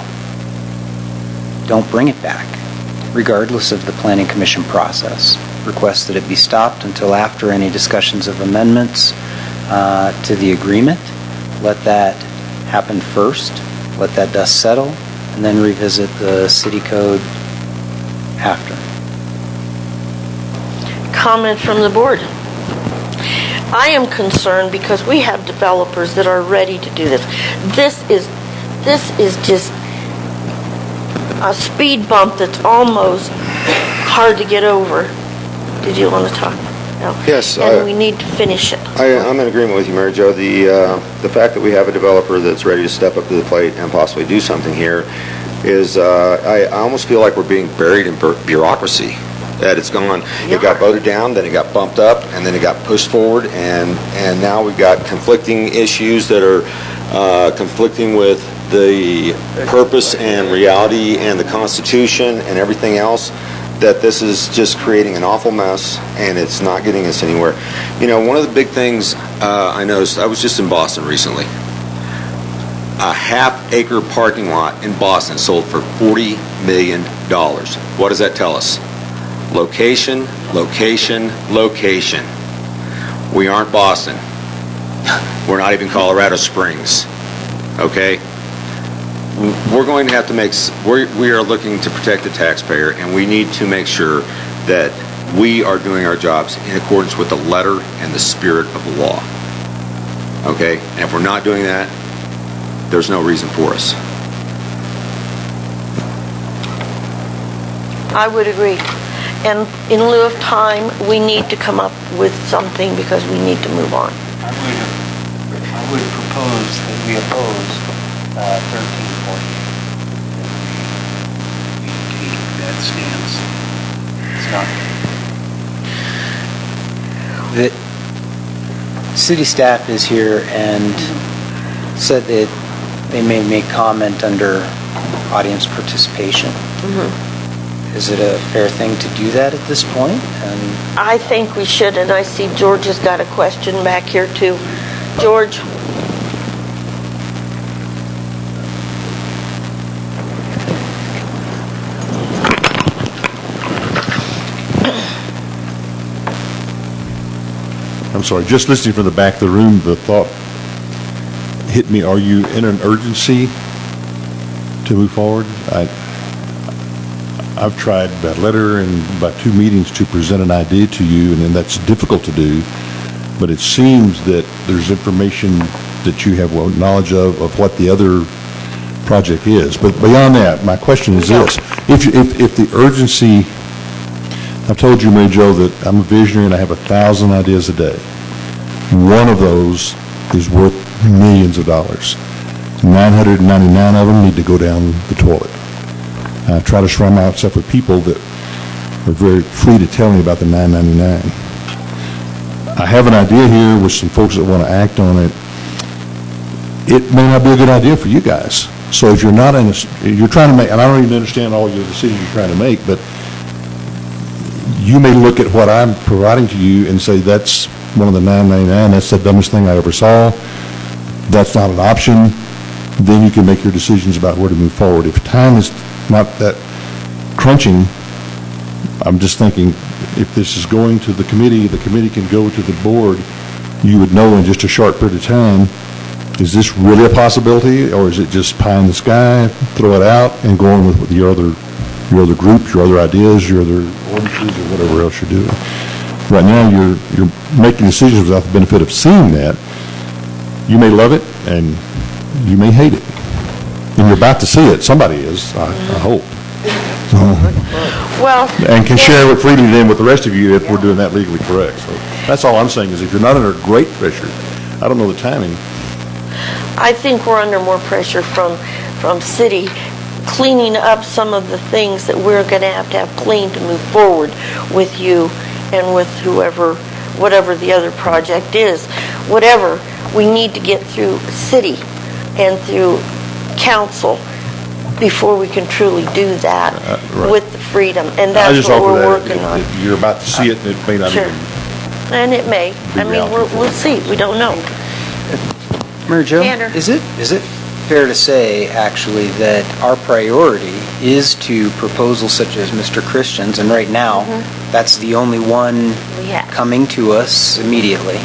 Don't bring it back, regardless of the Planning Commission process. Request that it be stopped until after any discussions of amendments to the agreement. Let that happen first. Let that dust settle, and then revisit the city code after. Comment from the board. I am concerned because we have developers that are ready to do this. This is just a speed bump that's almost hard to get over. Did you want to talk? No. Yes, And we need to finish it. I'm in agreement with you, Mary Jo. The fact that we have a developer that's ready to step up to the plate and possibly do something here is, I almost feel like we're being buried in bureaucracy. That it's gone, it got voted down, then it got bumped up, and then it got pushed forward, and now we've got conflicting issues that are conflicting with the purpose and reality and the Constitution and everything else, that this is just creating an awful mess, and it's not getting us anywhere. You know, one of the big things I noticed, I was just in Boston recently. A half-acre parking lot in Boston sold for $40 million. What does that tell us? Location, location, location. We aren't Boston. We're not even Colorado Springs. Okay? We're going to have to make, we are looking to protect the taxpayer, and we need to make sure that we are doing our jobs in accordance with the letter and the spirit of the law. Okay? And if we're not doing that, there's no reason for us. I would agree. And in lieu of time, we need to come up with something because we need to move on. I would propose that we oppose 1340. We take that stance. It's not. The city staff is here and said that they may make comment under audience participation. Mm-hmm. Is it a fair thing to do that at this point? And I think we should, and I see George has got a question back here too. George? sorry, just listening from the back of the room, the thought hit me, are you in an urgency to move forward? I've tried by letter and by 2 meetings to present an idea to you, and then that's difficult to do, but it seems that there's information that you have knowledge of what the other project is. But beyond that, my question is this. If the urgency, I've told you, Mary Jo, that I'm a visionary and I have 1,000 ideas a day. One of those is worth millions of dollars. 999 of them need to go down the toilet. I try to surround myself with people that are very free to tell me about the 999. I have an idea here with some folks that want to act on it. It may not be a good idea for you guys. So if you're not in a, you're trying to make, and I don't even understand all your decisions you're trying to make, but you may look at what I'm providing to you and say, that's one of the 999, that's the dumbest thing I ever saw, that's not an option. Then you can make your decisions about where to move forward. If time is not that crunching, I'm just thinking, if this is going to the committee can go to the board, you would know in just a short period of time, is this really a possibility, or is it just pie in the sky, throw it out, and go on with your other groups, your other ideas, your other ordinances, or whatever else you're doing? Right now, you're making decisions without the benefit of seeing that. You may love it, and you may hate it. And you're about to see it. Somebody is, I hope. Well, and can share it freely then with the rest of you if we're doing that legally correct. So that's all I'm saying is if you're not under great pressure, I don't know the timing. I think we're under more pressure from city cleaning up some of the things that we're going to have clean to move forward with you and with whatever the other project is. Whatever, we need to get through city and through council before we can truly do that right. with the freedom. And that's what we're working on. You're about to see it, and it may not Sure. even. And it may. I mean, we'll see. We don't know. Mary Jo, Tanner. is it fair to say, actually, that our priority is to proposals such as Mr. Christian's, and right now, that's the only one We have. coming to us immediately,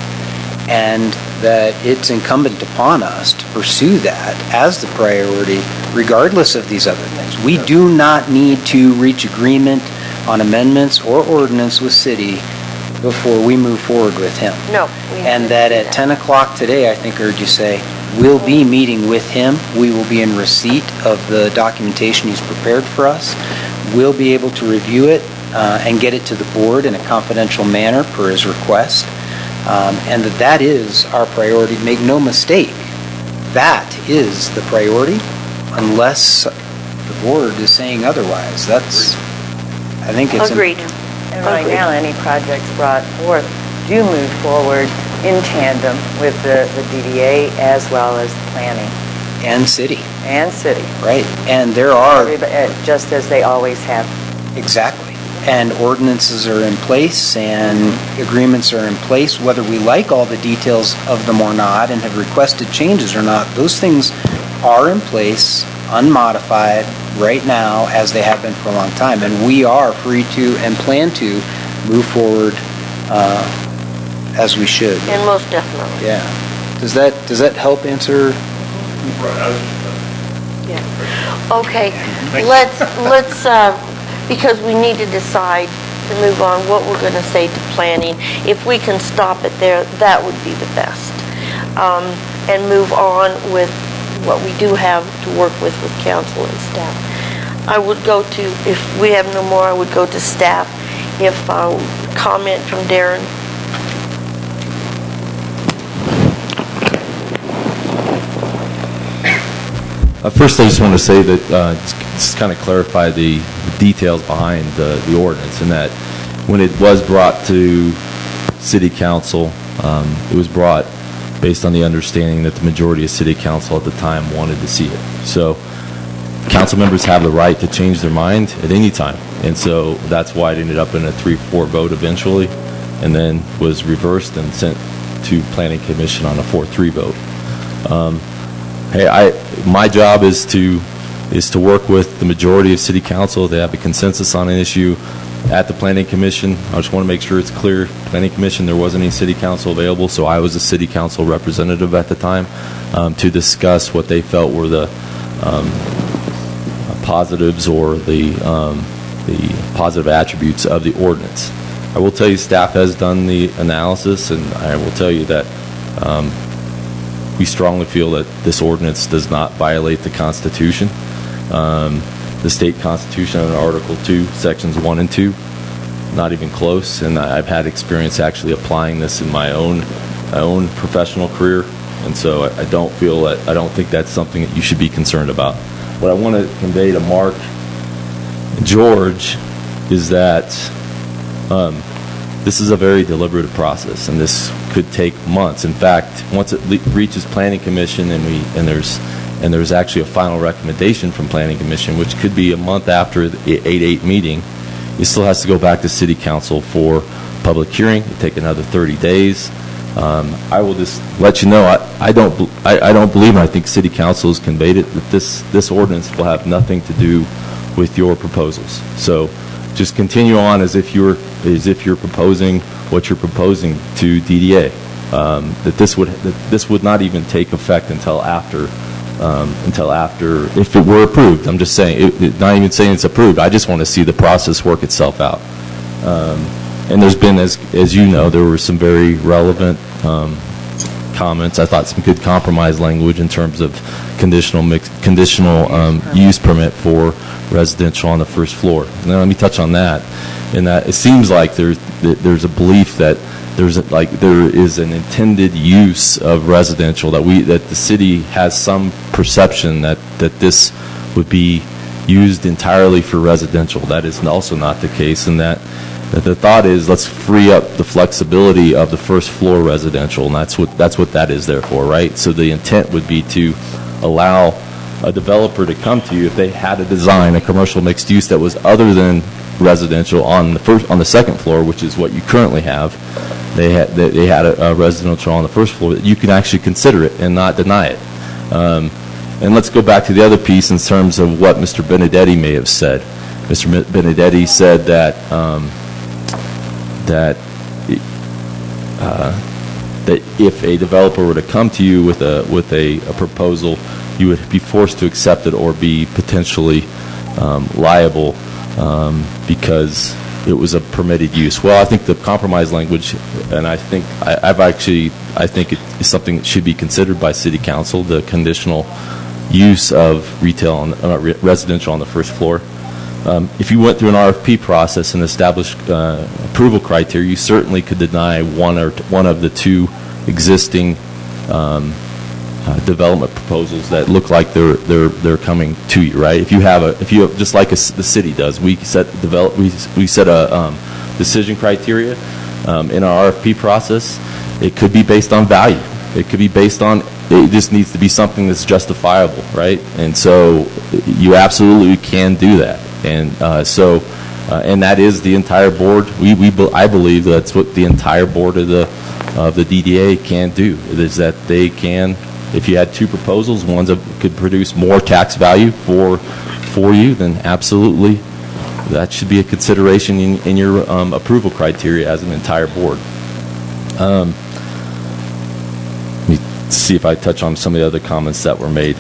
and that it's incumbent upon us to pursue that as the priority, regardless of these other things. We do not need to reach agreement on amendments or ordinance with city before we move forward with him. No. And that at 10 o'clock today, I think I heard you say, we'll be meeting with him. We will be in receipt of the documentation he's prepared for us. We'll be able to review it and get it to the board in a confidential manner per his request. And that is our priority. Make no mistake, that is the priority, unless the board is saying otherwise. I think it's... Agreed. And right now, any projects brought forth do move forward in tandem with the DDA as well as planning. And city. And city. Right. And there are... Just as they always have. Exactly. And ordinances are in place and agreements are in place, whether we like all the details of them or not and have requested changes or not. Those things are in place, unmodified, right now, as they have been for a long time. And we are free to and plan to move forward as we should. And most definitely. Yeah. Does that help answer? Yeah. Okay. Let's because we need to decide to move on what we're going to say to planning. If we can stop it there, that would be the best. And move on with what we do have to work with council and staff. I would go to, if we have no more, I would go to staff. If comment from Darren. First, I just want to say that just kind of clarify the details behind the ordinance, and that when it was brought to City Council, it was brought based on the understanding that the majority of City Council at the time wanted to see it. So council members have the right to change their mind at any time, and so that's why it ended up in a 3-4 vote eventually, and then was reversed and sent to Planning Commission on a 4-3 vote. My job is to work with the majority of City Council. They have a consensus on an issue. at the Planning Commission. I just want to make sure it's clear. Planning Commission, there wasn't any city council available, so I was a city council representative at the time to discuss what they felt were the positives or the positive attributes of the ordinance. I will tell you, staff has done the analysis, and I will tell you that we strongly feel that this ordinance does not violate the Constitution. The state Constitution in Article 2, Sections 1 and 2, not even close, and I've had experience actually applying this in my own professional career, and so I don't think that's something that you should be concerned about. What I want to convey to Mark and George is that this is a very deliberative process, and this could take months. In fact, once it reaches Planning Commission and there's actually a final recommendation from Planning Commission, which could be a month after the 8/8 meeting, it still has to go back to City Council for public hearing. It take another 30 days. I will just let you know, I don't believe, and I think City Council has conveyed it, that this ordinance will have nothing to do with your proposals. So just continue on as if you're proposing what you're proposing to DDA. That this would not even take effect until after, if it were approved. I'm just saying, not even saying it's approved. I just want to see the process work itself out. And there's been, as you know, there were some very relevant comments. I thought some good compromise language in terms of conditional use permit for residential on the first floor. Now let me touch on that. In that it seems like there's a belief that there is an intended use of residential, that the city has some perception that this would be used entirely for residential. That is also not the case, and that the thought is, let's free up the flexibility of the first floor residential, and that's what that is there for, right? So the intent would be to allow a developer to come to you if they had a design, a commercial mixed use that was other than residential on the second floor, which is what you currently have. They had a residential on the first floor. You can actually consider it and not deny it. And let's go back to the other piece in terms of what Mr. Benedetti may have said. Mr. Benedetti said that if a developer were to come to you with a proposal, you would be forced to accept it or be potentially liable because it was a permitted use. Well, I think the compromise language, and I think it is something that should be considered by City Council, the conditional use of residential on the first floor. If you went through an RFP process and established approval criteria, you certainly could deny one of the two existing development proposals that look like they're coming to you, right? If you have just like the city does, we set a decision criteria in our RFP process. It could be based on value. It could be based on, it just needs to be something that's justifiable, right? And so you absolutely can do that. And and that is the entire board. I believe that's what the entire board of the DDA can do. Is that they can, if you had two proposals, one that could produce more tax value for you, then absolutely that should be a consideration in your approval criteria as an entire board. Let me see if I touch on some of the other comments that were made.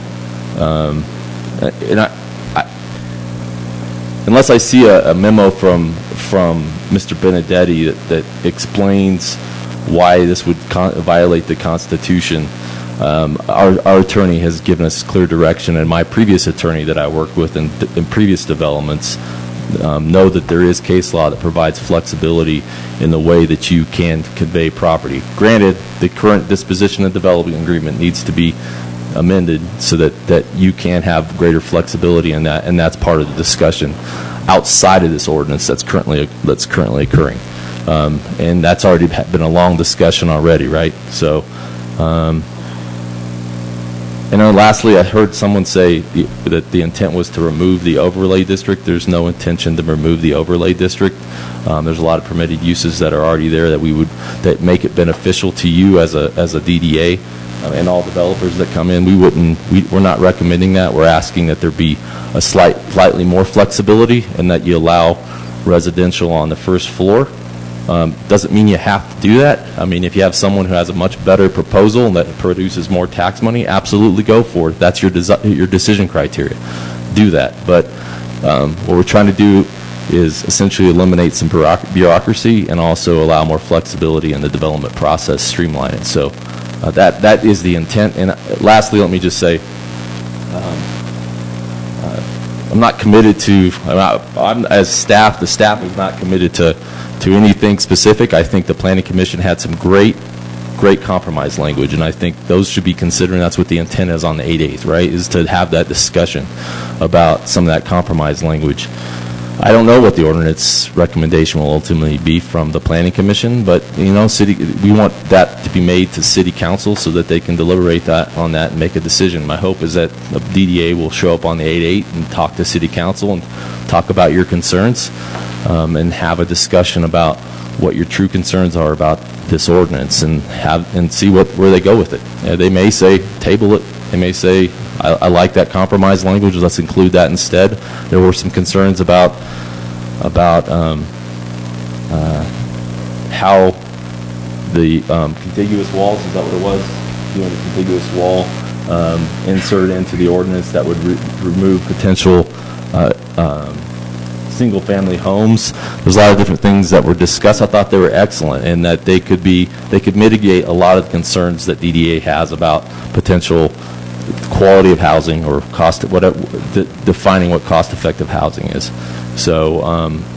Unless I see a memo from Mr. Benedetti that explains why this would violate the Constitution, our attorney has given us clear direction, and my previous attorney that I worked with in previous developments know that there is case law that provides flexibility in the way that you can convey property. Granted, the current disposition and development agreement needs to be amended so that you can have greater flexibility in that, and that's part of the discussion outside of this ordinance that's currently occurring, and that's already been a long discussion already, right? So, and then lastly, I heard someone say that the intent was to remove the overlay district. There's no intention to remove the overlay district. There's a lot of permitted uses that are already there that make it beneficial to you as a DDA. And all developers that come in, we're not recommending that. We're asking that there be a slightly more flexibility, and that you allow residential on the first floor. Doesn't mean you have to do that. I mean, if you have someone who has a much better proposal and that produces more tax money, absolutely go for it. That's your decision criteria. Do that. But what we're trying to do is essentially eliminate some bureaucracy and also allow more flexibility in the development process, streamline it. So that is the intent. And lastly, let me just say, I'm not committed to, I'm as staff, the staff is not committed to anything specific. I think the Planning Commission had some great compromise language, and I think those should be considered, and that's what the intent is on the 8/8, right, is to have that discussion about some of that compromise language. I don't know what the ordinance recommendation will ultimately be from the Planning Commission, but, we want that to be made to City Council so that they can deliberate on that and make a decision. My hope is that the DDA will show up on the 8/8 and talk to City Council and talk about your concerns and have a discussion about what your true concerns are about this ordinance and see where they go with it. They may say, table it. They may say, I like that compromise language, let's include that instead. There were some concerns about how the contiguous walls, is that what it was? Doing a contiguous wall inserted into the ordinance that would remove potential single-family homes. There's a lot of different things that were discussed. I thought they were excellent, and that they could mitigate a lot of the concerns that DDA has about potential quality of housing or defining what cost-effective housing is. So,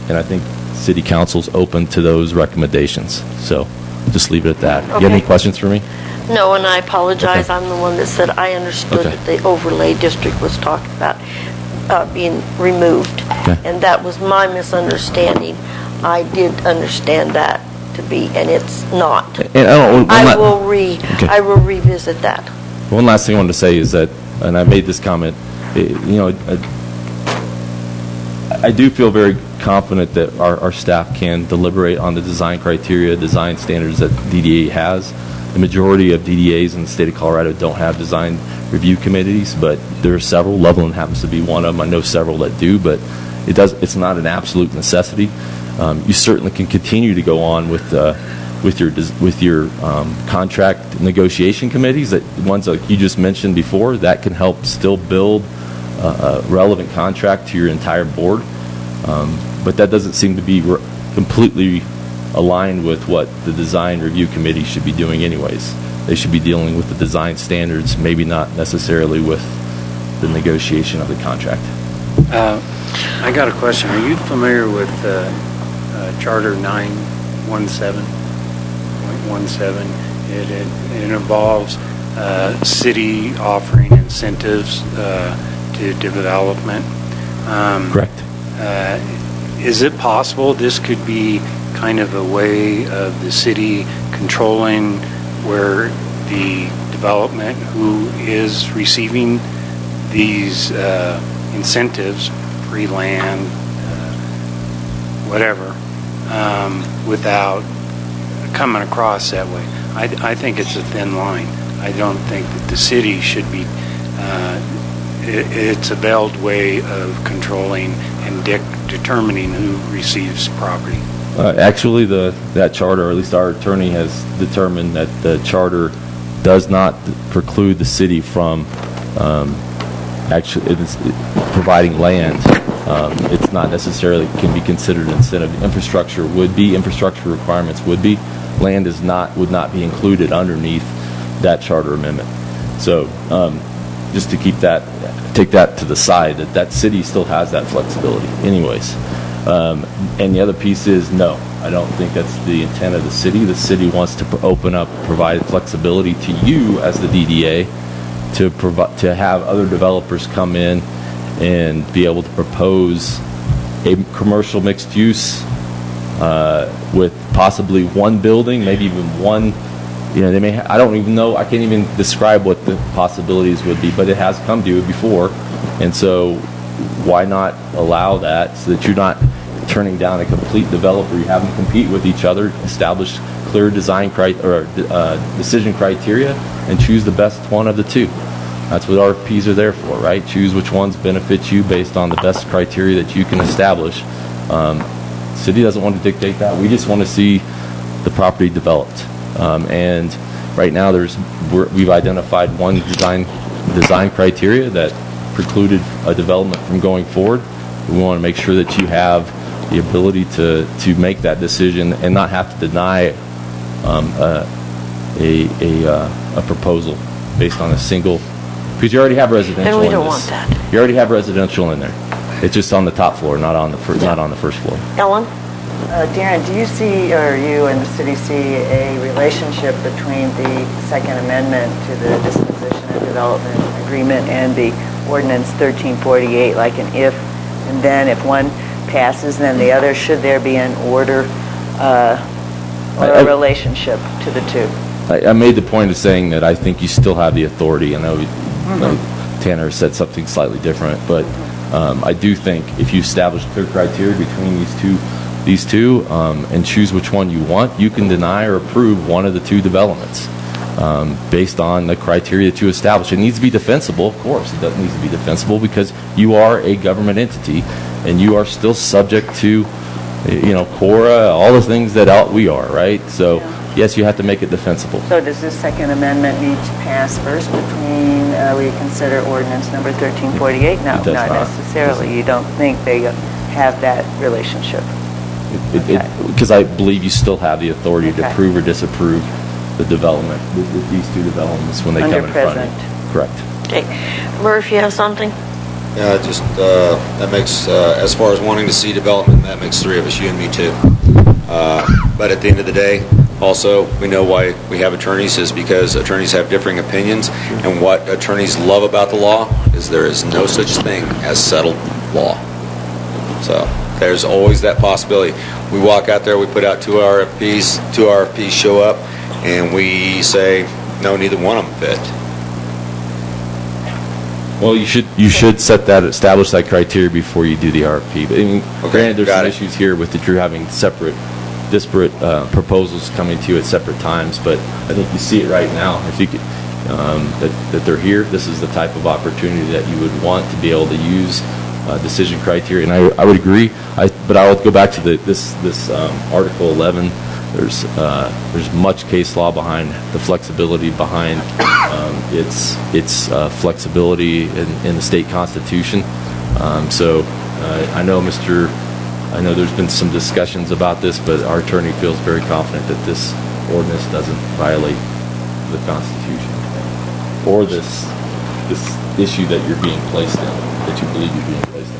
and I think City Council's open to those recommendations. So, just leave it at that. Okay. You have any questions for me? No, and I apologize. Okay. I'm the one that said I understood Okay. that the overlay district was talking about being removed. Okay. And that was my misunderstanding. I did understand that to be, and it's not. And I will revisit that. One last thing I wanted to say is that, and I made this comment, I do feel very confident that our staff can deliberate on the design criteria, design standards that DDA has. The majority of DDAs in the state of Colorado don't have design review committees, but there are several. Loveland happens to be one of them. I know several that do, but it's not an absolute necessity. You certainly can continue to go on with your contract negotiation committees, that ones like you just mentioned before, that can help still build a relevant contract to your entire board. But that doesn't seem to be completely aligned with what the design review committee should be doing anyways. They should be dealing with the design standards, maybe not necessarily with the negotiation of the contract. I got a question. Are you familiar with Charter 917.17? It involves city offering incentives to development. Correct. Is it possible this could be kind of a way of the city controlling where the development who is receiving these incentives, free land, whatever, without coming across that way? I think it's a thin line. I don't think that the city should be, it's a veiled way of controlling and determining who receives property. Actually, that charter, or at least our attorney has determined that the charter does not preclude the city from providing land. It's not necessarily can be considered an incentive. Infrastructure requirements would be. Land would not be included underneath that charter amendment. So just to take that to the side, that city still has that flexibility anyways. And the other piece is, no, I don't think that's the intent of the city. The city wants to provide flexibility to you as the DDA to have other developers come in and be able to propose a commercial mixed use with possibly one building, maybe even one. They may. I don't even know. I can't even describe what the possibilities would be, but it has come to you before, and so why not allow that so that you're not turning down a complete developer? You have them compete with each other, establish clear design decision criteria, and choose the best one of the two. That's what RFPs are there for, right? Choose which ones benefit you based on the best criteria that you can establish. The city doesn't want to dictate that. We just want to see the property developed. And right now, we've identified one design criteria that precluded a development from going forward. We want to make sure that you have the ability to make that decision and not have to deny a proposal based on a single, because you already have residential. And we in don't this. want that. You already have residential in there. It's just on the top floor, not on the first floor. Ellen? Darren, do you see, or you and the city see a relationship between the Second Amendment to the Disposition and Development Agreement and the Ordinance 1348, like an if, and then if one passes, then the other? Should there be an order or a relationship to the two? I made the point of saying that I think you still have the authority. I know Tanner said something slightly different, but I do think if you establish clear criteria between these two and choose which one you want, you can deny or approve one of the two developments based on the criteria that you establish. It needs to be defensible, of course. It needs to be defensible because you are a government entity and you are still subject to, CORA, all the things that we are, right? So, yes, you have to make it defensible. So does this Second Amendment need to pass first we consider ordinance number 1348? No, It does not not. necessarily. You don't think they have that relationship? Because I believe you still have the authority to Okay. approve or disapprove the development, these two developments when they Under come in front of present. you. Correct. Okay. Murph, you have something? Yeah, just, that makes, as far as wanting to see development, that makes three of us, you and me too. But at the end of the day, also, we know why we have attorneys is because attorneys have differing opinions, and what attorneys love about the law is there is no such thing as settled law. So there's always that possibility. We walk out there, we put out two RFPs show up, and we say, no, neither one of them fit. Well, you should establish that criteria before you do the RFP. But granted, there's some issues here with that you're having disparate proposals coming to you at separate times. But I think you see it right now. If you could, that they're here, this is the type of opportunity that you would want to be able to use decision criteria. And I would agree. But I would go back to this Article 11. There's much case law behind the flexibility behind its flexibility in the state constitution. So I know there's been some discussions about this, but our attorney feels very confident that this ordinance doesn't violate the Constitution or this issue that you're being placed in, that you believe you're being placed in.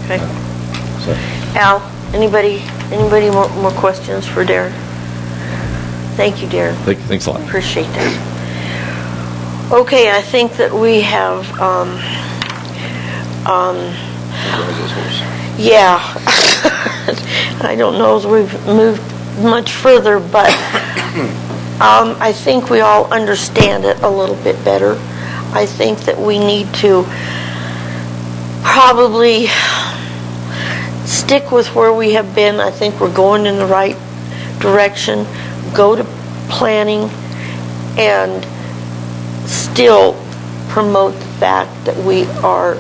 Okay. Al, anybody more questions for Darren? Thank you, Darren. Thanks a lot. Appreciate that. Okay, I think that we have, yeah. I don't know if we've moved much further, but I think we all understand it a little bit better. I think that we need to probably stick with where we have been. I think we're going in the right direction. Go to planning and still promote the fact that we are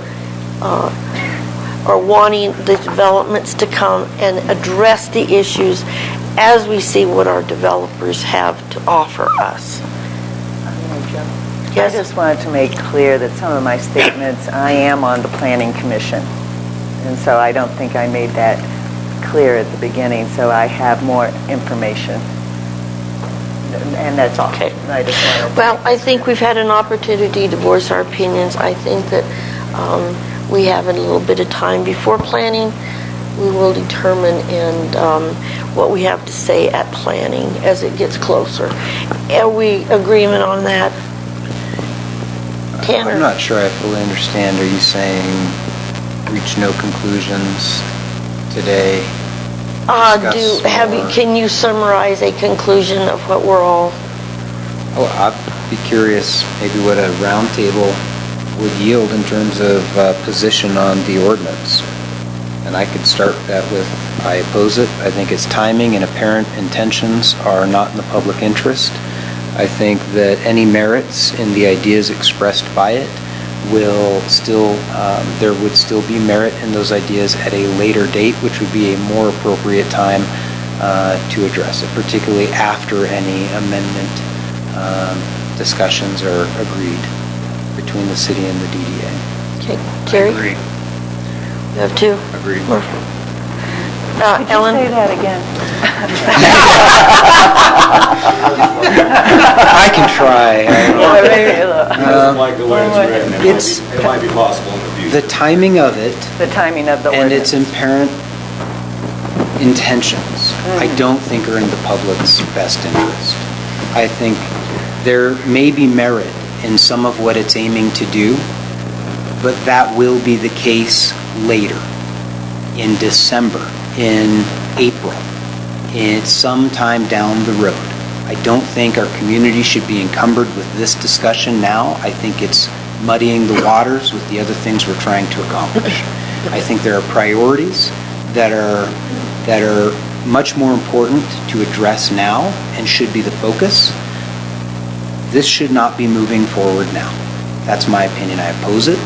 wanting the developments to come and address the issues as we see what our developers have to offer us. Yes? I just wanted to make clear that some of my statements, I am on the Planning Commission. And so I don't think I made that clear at the beginning, so I have more information. And that's all. Okay. I just wanted to Well, I think we've had an opportunity to voice our opinions. I think that we have a little bit of time before planning. We will determine what we have to say at planning as it gets closer. Are we agreement on that? Tanner? I'm not sure I fully understand. Are you saying reach no conclusions today? Can you summarize a conclusion of what we're all? Oh, I'd be curious maybe what a roundtable would yield in terms of position on the ordinance. And I could start that with, I oppose it. I think its timing and apparent intentions are not in the public interest. I think that any merits in the ideas expressed by it will still, there would still be merit in those ideas at a later date, which would be a more appropriate time to address it, particularly after any amendment discussions are agreed between the city and the DDA. Okay, Jerry? Agree. You have two? Agreed. Could you Ellen? say that again? I can try. Like the way it's written, It's- it might be possible in the future. The timing of it The timing of the and ordinance. its apparent intentions, I don't think are in the public's best interest. I think there may be merit in some of what it's aiming to do, but that will be the case later, in December, in April, in sometime down the road. I don't think our community should be encumbered with this discussion now. I think it's muddying the waters with the other things we're trying to accomplish. I think there are priorities that are much more important to address now and should be the focus. This should not be moving forward now. That's my opinion. I oppose it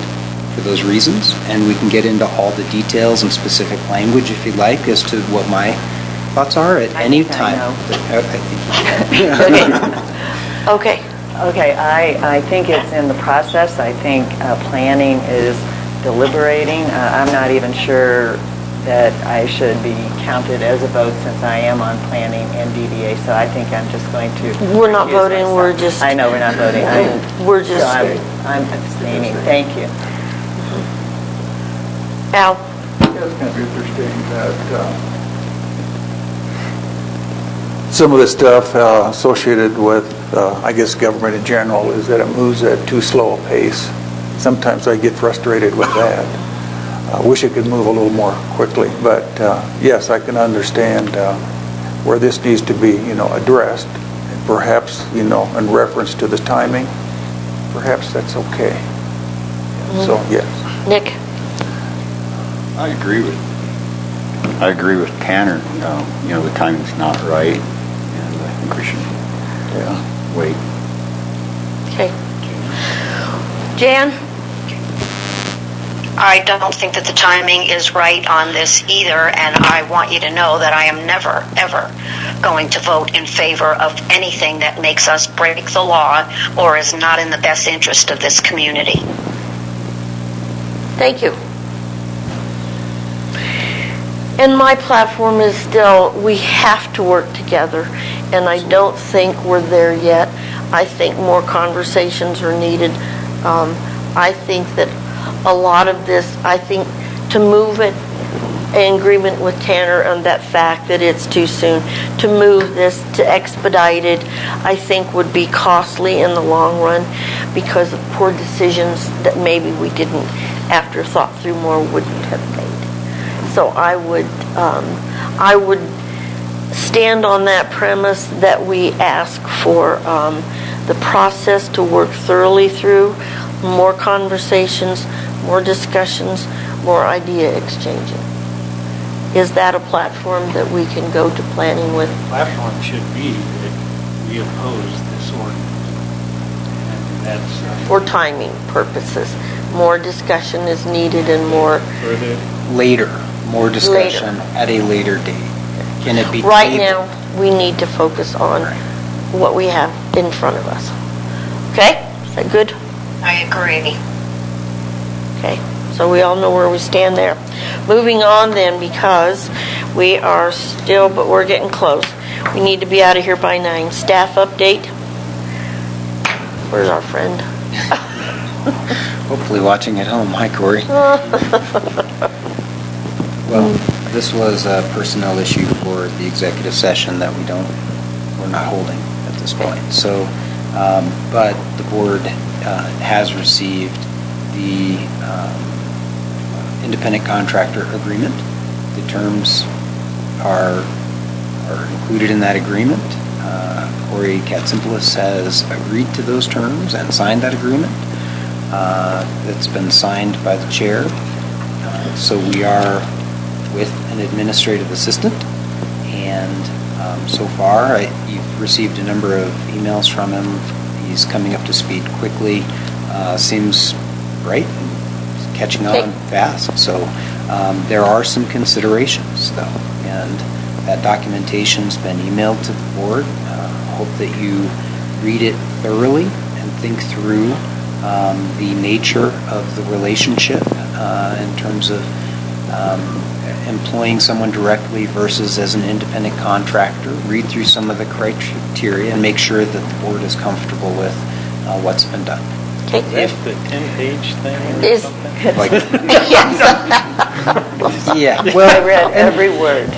for those reasons, and we can get into all the details and specific language if you'd like as to what my thoughts are at any think I time. know. Okay. Okay, I think it's in the process. I think planning is deliberating. I'm not even sure that I should be counted as a vote since I am on planning and DDA, so I think I'm just going to... We're not recuse voting, myself. we're just... I know, we're not voting. We're just... I'm abstaining. Thank you. Al? It's kind of interesting that some of the stuff associated with, I guess, government in general is that it moves at too slow a pace. Sometimes I get frustrated with that. I wish it could move a little more quickly, but yes, I can understand where this needs to be, addressed. Perhaps, in reference to the timing, perhaps that's okay. So, yes. Nick? I agree with Tanner. The timing's not right, and I think we should wait. Okay. Jan? I don't think that the timing is right on this either, and I want you to know that I am never, ever going to vote in favor of anything that makes us break the law or is not in the best interest of this community. Thank you. And my platform is still, we have to work together, and I don't think we're there yet. I think more conversations are needed. I think that a lot of this, I think to move it in agreement with Tanner on that fact that it's too soon, to move this, to expedite it, I think would be costly in the long run because of poor decisions that maybe we didn't, after thought through more, wouldn't have made. So I would stand on that premise that we ask for the process to work thoroughly through, more conversations, more discussions, more idea exchanging. Is that a platform that we can go to planning with? Platform should be that we oppose this ordinance. And that's For timing purposes, more discussion is needed and more... More discussion at a later date. Can it be Right tabled? now, we need to focus on what we have in front of us. Okay? Is that good? I agree. Okay, so we all know where we stand there. Moving on then, because we are still, but we're getting close. We need to be out of here by 9. Staff update. Where's our friend? Hopefully watching at home. Hi, Corey. Well, this was a personnel issue for the executive session that we're not holding at this point. So, but the board has received the independent contractor agreement. The terms are included in that agreement. Corey Katsimpoulos has agreed to those terms and signed that agreement. It's been signed by the chair. So we are with an administrative assistant, and so far you've received a number of emails from him. He's coming up to speed quickly. Seems great, and catching on fast. So there are some considerations, though, and that documentation's been emailed to the board. Hope that you read it thoroughly and think through the nature of the relationship in terms of employing someone directly versus as an independent contractor. Read through some of the criteria and make sure that the board is comfortable with what's been done. Okay. Is that the 10-page thing or Is- something? Like, Yes. yeah, I well, read every word.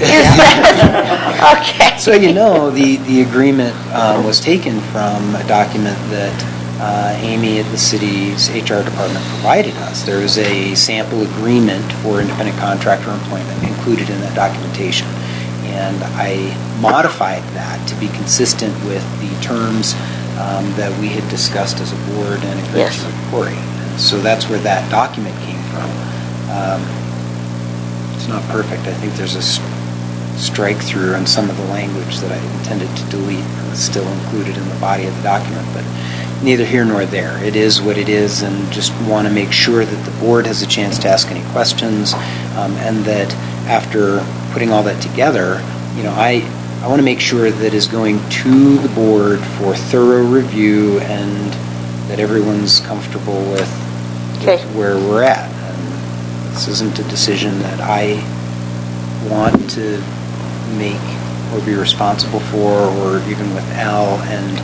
Okay. so you know, the agreement was taken from a document that Amy at the city's HR department provided us. There is a sample agreement for independent contractor employment included in that documentation. And I modified that to be consistent with the terms that we had discussed as a board and agreed Yes. to with Corey. And so that's where that document came from. It's not perfect. I think there's a strike through on some of the language that I intended to delete. It's still included in the body of the document, but neither here nor there. It is what it is, and just want to make sure that the board has a chance to ask any questions, and that after putting all that together, you know, I want to make sure that is going to the board for thorough review and that everyone's comfortable with where we're at. And this isn't a decision that I want to make or be responsible for, or even with Al and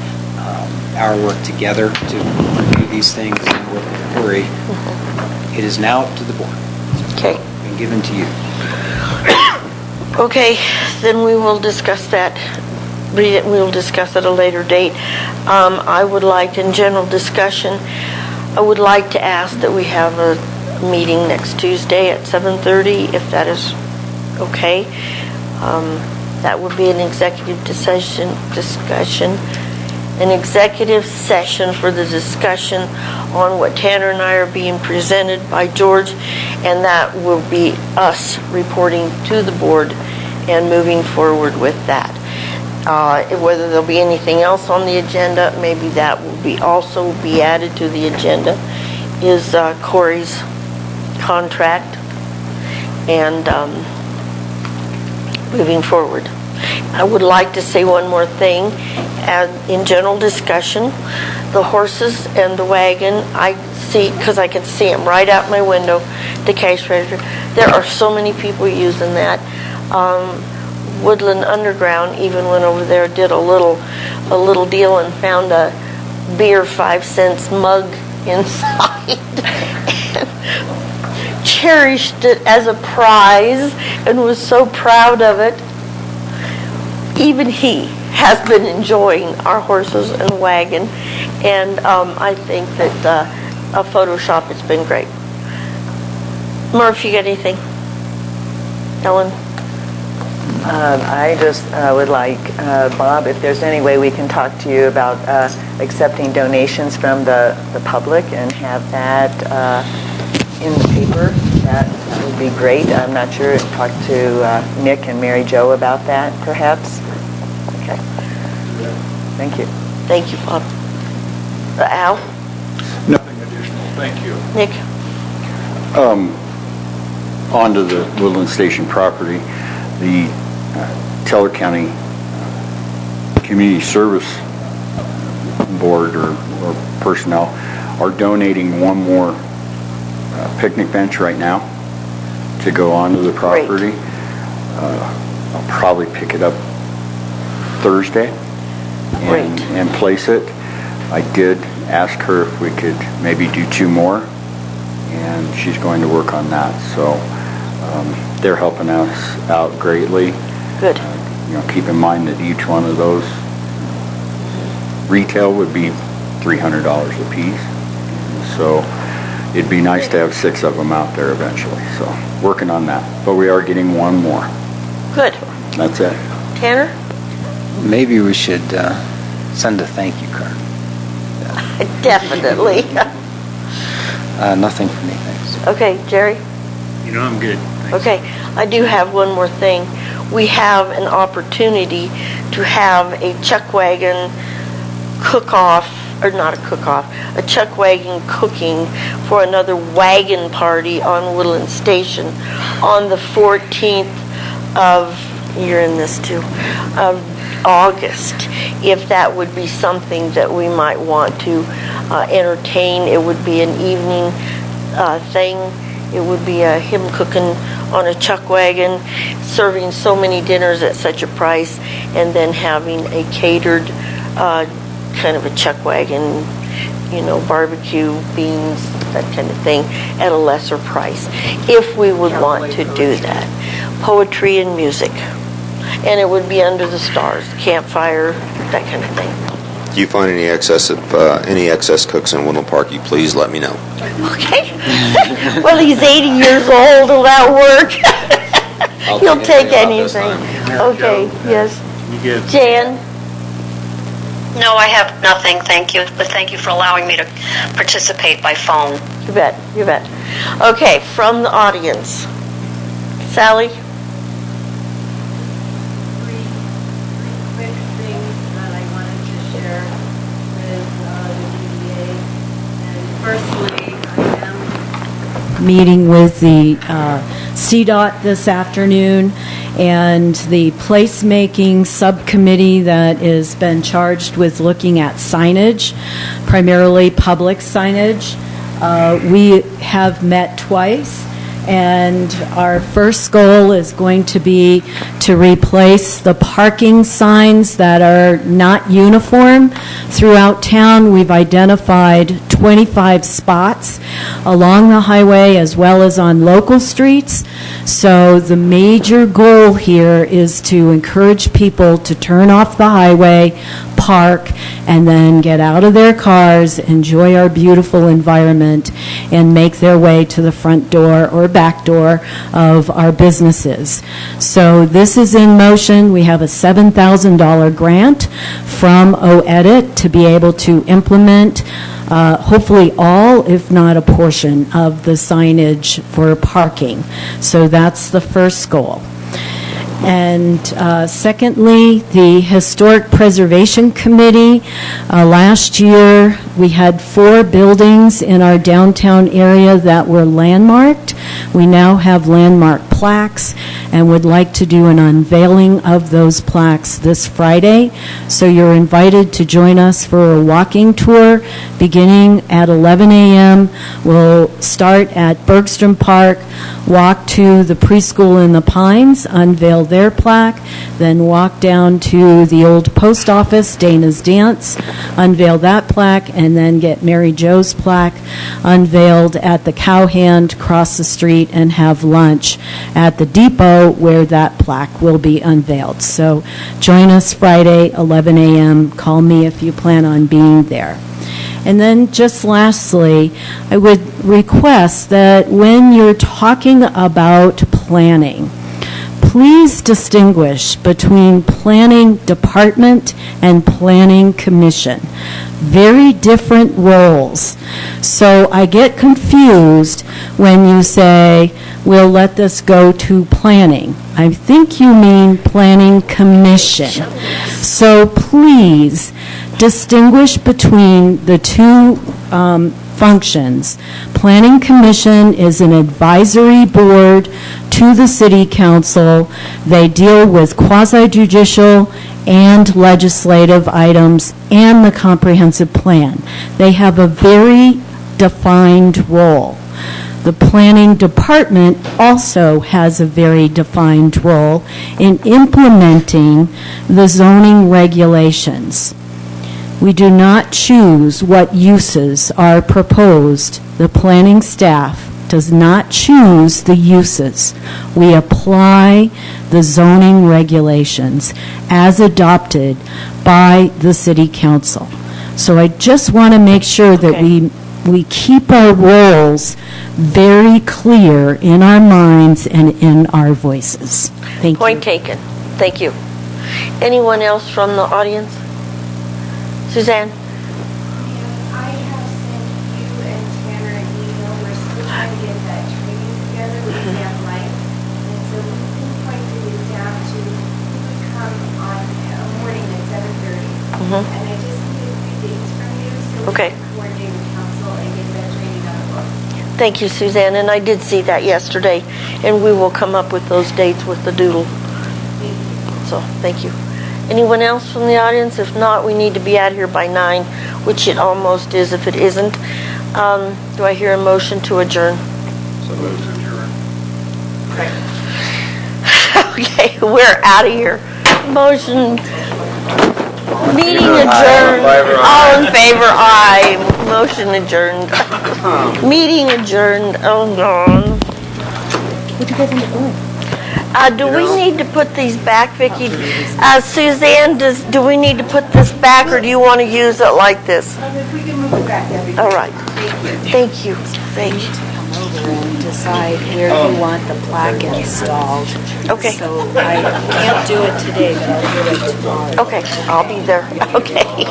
our work together to review these things and work with Corey. It is now up to the board. Okay. Been given to you. Okay, then we will discuss that. We will discuss at a later date. I would like, in general discussion, I would like to ask that we have a meeting next Tuesday at 7:30, if that is okay. That would be an executive discussion, an executive session for the discussion on what Tanner and I are being presented by George, and that will be us reporting to the board and moving forward with that. Whether there'll be anything else on the agenda, maybe that will be also be added to the agenda, is Corey's contract and moving forward. I would like to say one more thing. In general discussion, the horses and the wagon, I see, because I can see them right out my window, the cash register. There are so many people using that. Woodland Underground even went over there, did a little deal, and found a beer 5-cent mug inside and cherished it as a prize and was so proud of it. Even he has been enjoying our horses and wagon, and I think that a Photoshop has been great. Murph, you got anything? Ellen? I just would like, Bob, if there's any way we can talk to you about accepting donations from the public and have that in the paper, that would be great. I'm not sure. Talk to Nick and Mary Jo about that, perhaps. Okay. Thank you. Thank you, Bob. Al? Nothing additional, thank you. Nick? Onto the Woodland Station property, the Teller County Community Service Board or personnel are donating one more picnic bench right now to go onto the property. I'll probably pick it up Thursday and place it. I did ask her if we could maybe do 2 more, and she's going to work on that. So they're helping us out greatly. Good. Keep in mind that each one of those retail would be $300 a piece. So it'd be nice to have 6 of them out there eventually. So working on that. But we are getting 1 more. Good. That's it. Tanner? Maybe we should send a thank you card. Definitely. Nothing for me, thanks. Okay, Jerry? I'm good. Thanks. Okay, I do have one more thing. We have an opportunity to have a chuck wagon cook-off or not a cook-off, a chuck wagon cooking for another wagon party on Woodland Station on the 14th of, you're in this too, of August. If that would be something that we might want to entertain, it would be an evening thing. It would be him cooking on a chuck wagon, serving so many dinners at such a price, and then having a catered kind of a chuck wagon, barbecue, beans, that kind of thing, at a lesser price, if we would want to do that. Poetry and music. And it would be under the stars, campfire, that kind of thing. If you find any excess cooks in Woodland Park, you please let me know. Okay. Well, he's 80 years old. Will that work? He'll take anything. Okay, yes. Jan? No, I have nothing, thank you. But thank you for allowing me to participate by phone. You bet, you bet. Okay, from the audience. Sally? Three quick things that I wanted to share with the DDA. And firstly, I am meeting with the CDOT this afternoon, and the placemaking subcommittee that has been charged with looking at signage, primarily public signage. We have met twice, and our first goal is going to be to replace the parking signs that are not uniform throughout town. We've identified 25 spots along the highway as well as on local streets. So the major goal here is to encourage people to turn off the highway, park, and then get out of their cars, enjoy our beautiful environment, and make their way to the front door or back door of our businesses. So this is in motion. We have a $7,000 grant from OEdit to be able to implement hopefully all, if not a portion, of the signage for parking. So that's the first goal. And secondly, the Historic Preservation Committee. Last year, we had 4 buildings in our downtown area that were landmarked. We now have landmark plaques and would like to do an unveiling of those plaques this Friday. So you're invited to join us for a walking tour beginning at 11 a.m. We'll start at Bergstrom Park, walk to the preschool in the Pines, unveil their plaque, then walk down to the old post office, Dana's Dance, unveil that plaque, and then get Mary Jo's plaque unveiled at the Cowhand, cross the street, and have lunch at the depot where that plaque will be unveiled. So join us Friday, 11 a.m. Call me if you plan on being there. And then just lastly, I would request that when you're talking about planning, please distinguish between planning department and planning commission. Very different roles. So I get confused when you say, we'll let this go to planning. I think you mean planning commission. So please distinguish between the two functions. Planning Commission is an advisory board to the City Council. They deal with quasi-judicial and legislative items and the comprehensive plan. They have a very defined role. The Planning Department also has a very defined role in implementing the zoning regulations. We do not choose what uses are proposed. The planning staff does not choose the uses. We apply the zoning regulations as adopted by the City Council. So I just want to make sure that we keep our roles very clear in our minds and in our voices. Thank you. Point taken. Thank you. Anyone else from the audience? Suzanne? I have sent you and Tanner an email. We're still trying to get that training together with Sam Light. And so we pinpointed it down to who would come on a morning at 7:30. And I just need a few dates from you so Thank you, Suzanne, and I did see that yesterday, and we will come up with those dates with the doodle. So, thank you. Anyone else from the audience? If not, we need to be out here by 9, which it almost is if it isn't. Do I hear a motion to adjourn? So move to adjourn. Okay, we're out of here. Motion. Meeting adjourned. All in favor, aye. Motion adjourned. Meeting adjourned. Oh, no. What do you guys end up doing? Do we need to put these back, Vicki? Suzanne, do we need to put this back, or do you want to use it like this? If we can move it back, that'd be great. All right. Thank you. Thank you. Come over and decide where you want the plaque installed. Okay. So I can't do it today, but I'll do it tomorrow. Okay, I'll be there. Okay.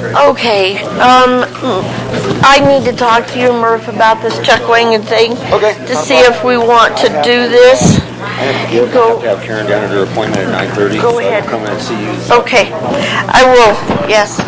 Okay, I need to talk to you, Murph, about this Chuck Wangan thing. Okay. To see if we want to do this. I have to have Karen down at her appointment at 9:30. Go ahead. I'll come in and see you. Okay, I will, yes.